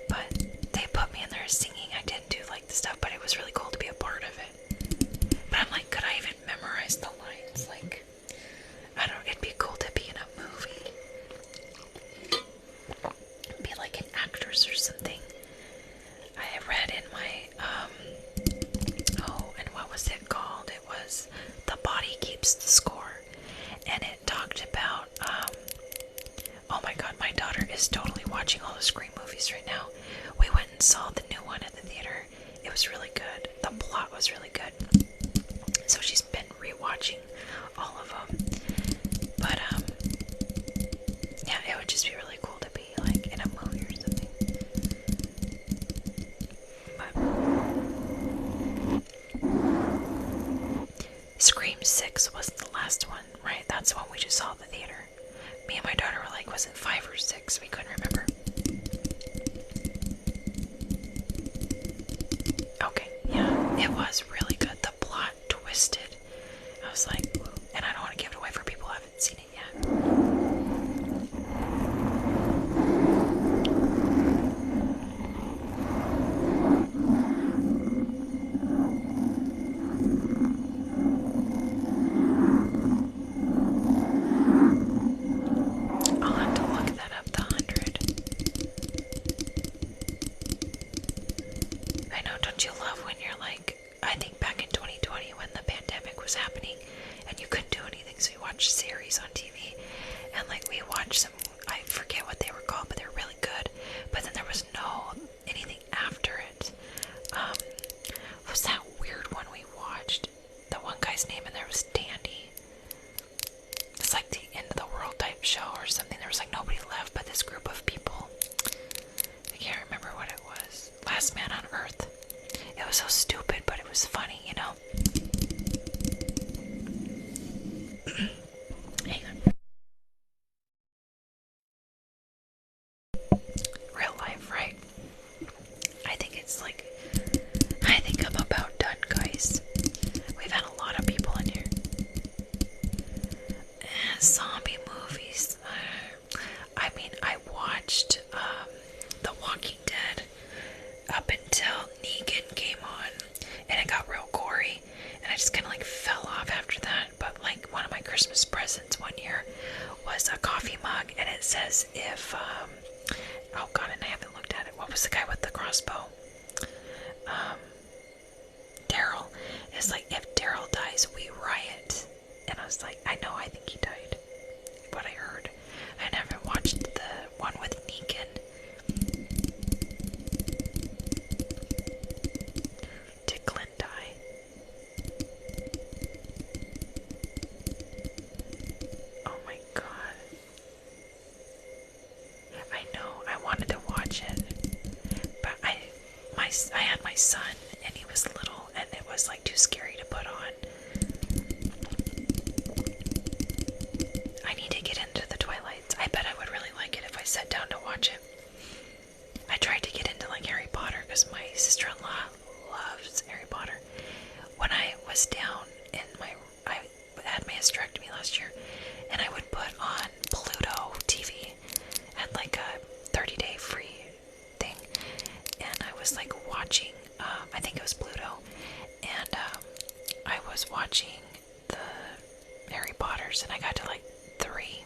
but they put me in there singing. I didn't do like the stuff, but it was really cool to be a part of it. But I'm like, could I even memorize the lines? Like, I don't know, it'd be cool to be in a movie. Be like an actress or something. I read in my, and what was it called? It was The Body Keeps the Score. And it talked about, oh my god, my daughter is totally watching all the Scream movies right now. We went and saw the new one at the theater. It was really good. The plot was really good. So she's been rewatching all of them. But, yeah, it would just be really cool to be, like, in a movie or something. But Scream 6 was the last one, right? That's the one we just saw at the theater. Me and my daughter were like, was it 5 or 6? We couldn't remember. Okay, yeah, it was really good. The plot twisted. I was like, whoa. And I don't want to give it away for people who haven't seen it yet. I'll have to look that up, the 100. I know, don't you love when you're like, I think back in 2020 when the pandemic was happening and you couldn't do anything, so you watched series on TV, and like we watched some, I forget what they were called, but they were really good, but then there was no anything after it. What was that weird one we watched? The one guy's name in there was Dandy. It's like the end of the world type show or something. There was like nobody left but this group of people. I can't remember what it was. Last Man on Earth. It was so stupid, but it was funny, you know? Hang on. Real life, right? I think it's like, I think I'm about done, guys. We've had a lot of people in here. Zombie movies. I mean, I watched The Walking Dead up until Negan came on, and it got real gory, and I just kind of like fell off after that. But like one of my Christmas presents one year was a coffee mug, and it says if oh god, and I haven't looked at it. What was the guy with the crossbow? Daryl. It's like, if Daryl dies, we riot. And I was like, I know, I think he died. What I heard. I never watched the one with Negan. Did Glenn die? Oh my god. I know, I wanted to watch it. But I had my son, and he was little, and it was like too scary to put on. I need to get into the Twilights. I bet I would really like it if I sat down to watch it. I tried to get into like Harry Potter because my sister-in-law loves Harry Potter. When I was down in I had my hysterectomy last year, and I would put on Pluto TV at like a 30-day free thing, and I was like watching, I think it was Pluto, and I was watching the Harry Potters, and I got to like 3,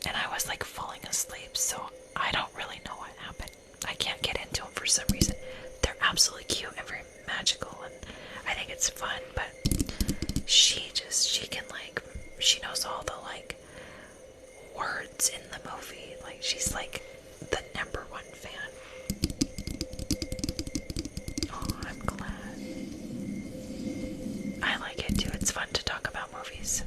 and I was like falling asleep, so I don't really know what happened. I can't get into them for some reason. They're absolutely cute and very magical, and I think it's fun, but she knows all the like words in the movie. Like, she's like the #1 fan. Oh, I'm movies.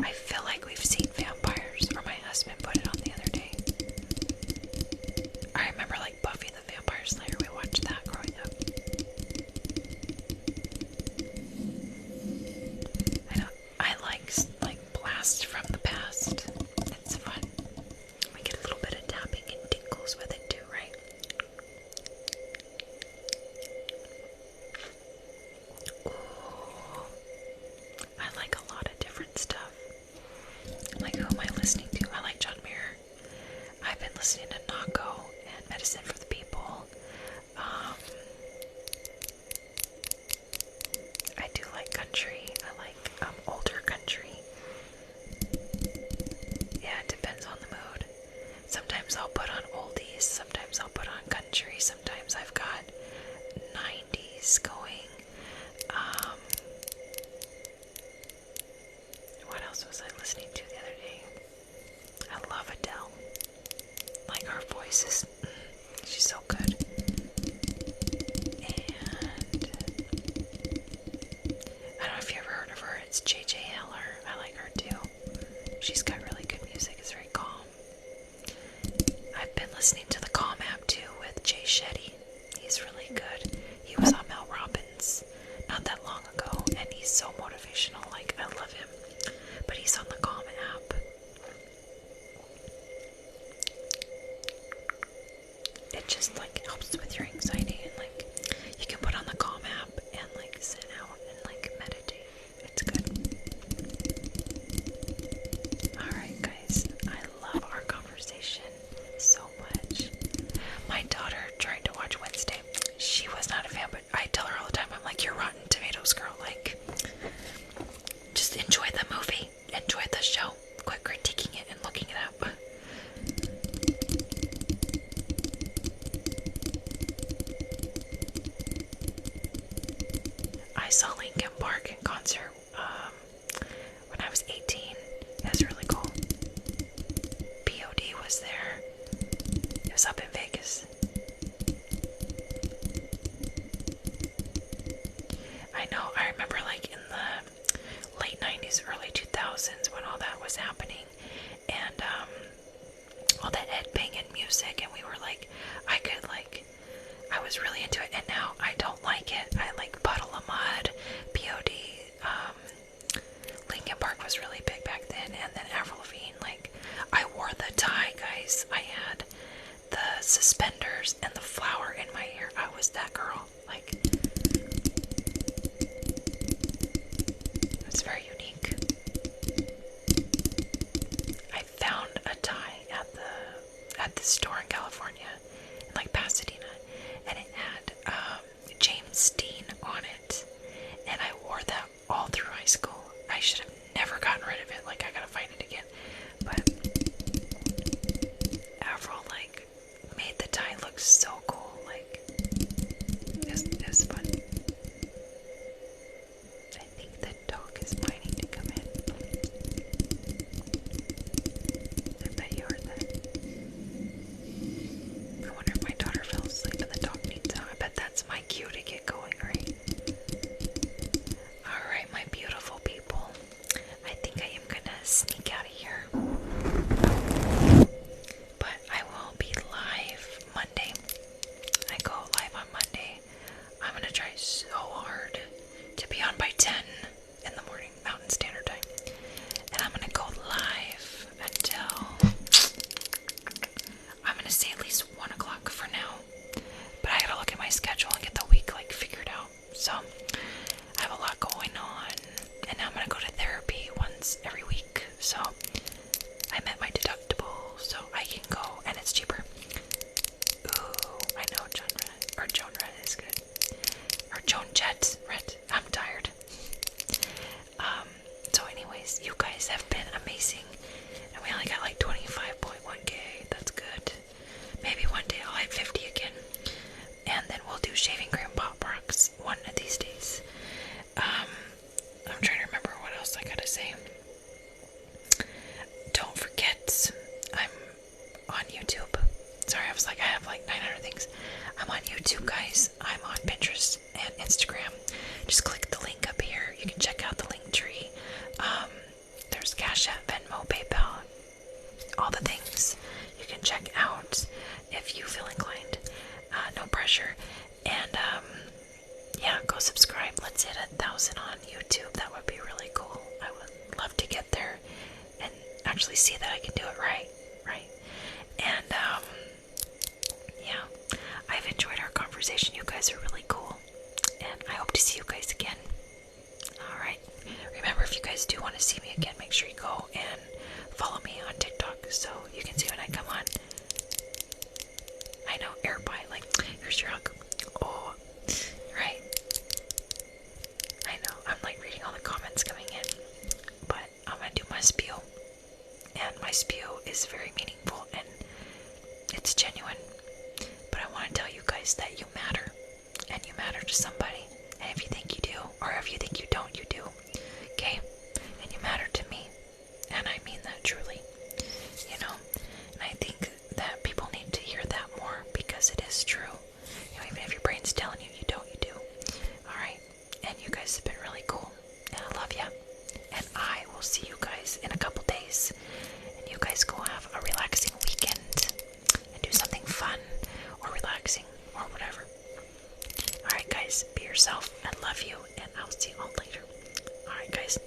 I feel like we've seen vampires, or my husband put it on the other day. I remember like Buffy the Vampire Slayer, we watched that growing up. I like blasts from the past. It's fun. We get a little bit of tapping and tingles with it too, right? Ooh. I like a lot of different stuff. Like, who am I listening to? I like John Mayer. I've been listening to Nako and Medicine for the People. I do like country. I like older country. Yeah, it depends on the mood. Sometimes I'll put on oldies, sometimes I'll put on country, sometimes I've got 90s going. What else was I listening to the other day? I love Adele. Like, her voice is, she's so good. And I don't know if you ever heard of her, it's J.J. Heller. I like her too. She's got really good music, it's very calm. I've been listening to the Calm app too with Jay Shetty. He's really good. He was on Mel Robbins not that long ago, and he's so motivational. Like, I love him. But he's on the Calm app. It just like helps with your anxiety, and like you can put on the Calm app and like sit out and like meditate. It's good. Alright guys, I love our conversation so much. My daughter tried to watch Wednesday. She was not a fan, but I tell her all the time, I'm like, you're Rotten Tomatoes girl, like, just enjoy the movie, enjoy the show, quit critiquing it and looking it up. I saw Linkin Park in concert when I was 18. It was really cool. POD was there. It was up in Vegas. I know, I remember like in the late 90s, early 2000s when all that was happening, and all that headbang and music, and we were like, I was really into it, and now I don't like it. I like Puddle of Mud, POD, Linkin Park was really big back then, and then Avril Lavigne. Like, I wore the tie, guys. I had the suspenders and the flower in my hair. I was that girl. Like, it's very unique. I found a tie at the store in California, in like Pasadena, and it had James Dean on it, and I wore that all through high school. I should have never gotten rid of it. Like, I gotta find it again. But Avril like made the tie look so cool. Like, it was fun. I think the dog is whining to come in. I bet you heard that. I wonder if my daughter fell asleep and the dog needs out. I bet that's my cue to get going, right? Alright, my beautiful people. all the things you can check out if you feel inclined. No pressure. And yeah, go subscribe. Let's hit 1,000 on YouTube. That would be really cool. I would love to get there and actually see that I can do it right. And yeah, I've enjoyed our conversation. You guys are really cool, and I hope to see you guys again. Alright, remember, if you guys do want to see me again, make sure you go and follow me on TikTok so you can see when I come on. I know, air pie, like, here's your hug. Oh, right. I know, I'm like reading all the comments coming in, but I'm gonna do my spiel. And my spiel is very meaningful and it's genuine. But I want to tell you guys that you matter, and you matter to somebody. And if you think you do, or if you think you don't, you do. Okay? And you matter to me. And I mean that truly. You know? And I think that people need to hear that more, because it is true. You know, even if your brain's telling you you don't, you do. Alright? And you guys have been really cool. And I love you. And I will see you guys in a couple days. And you guys go have a relaxing weekend. And do something fun or relaxing or whatever. Alright guys, be yourself. I love you, and I'll see you all later. Alright guys.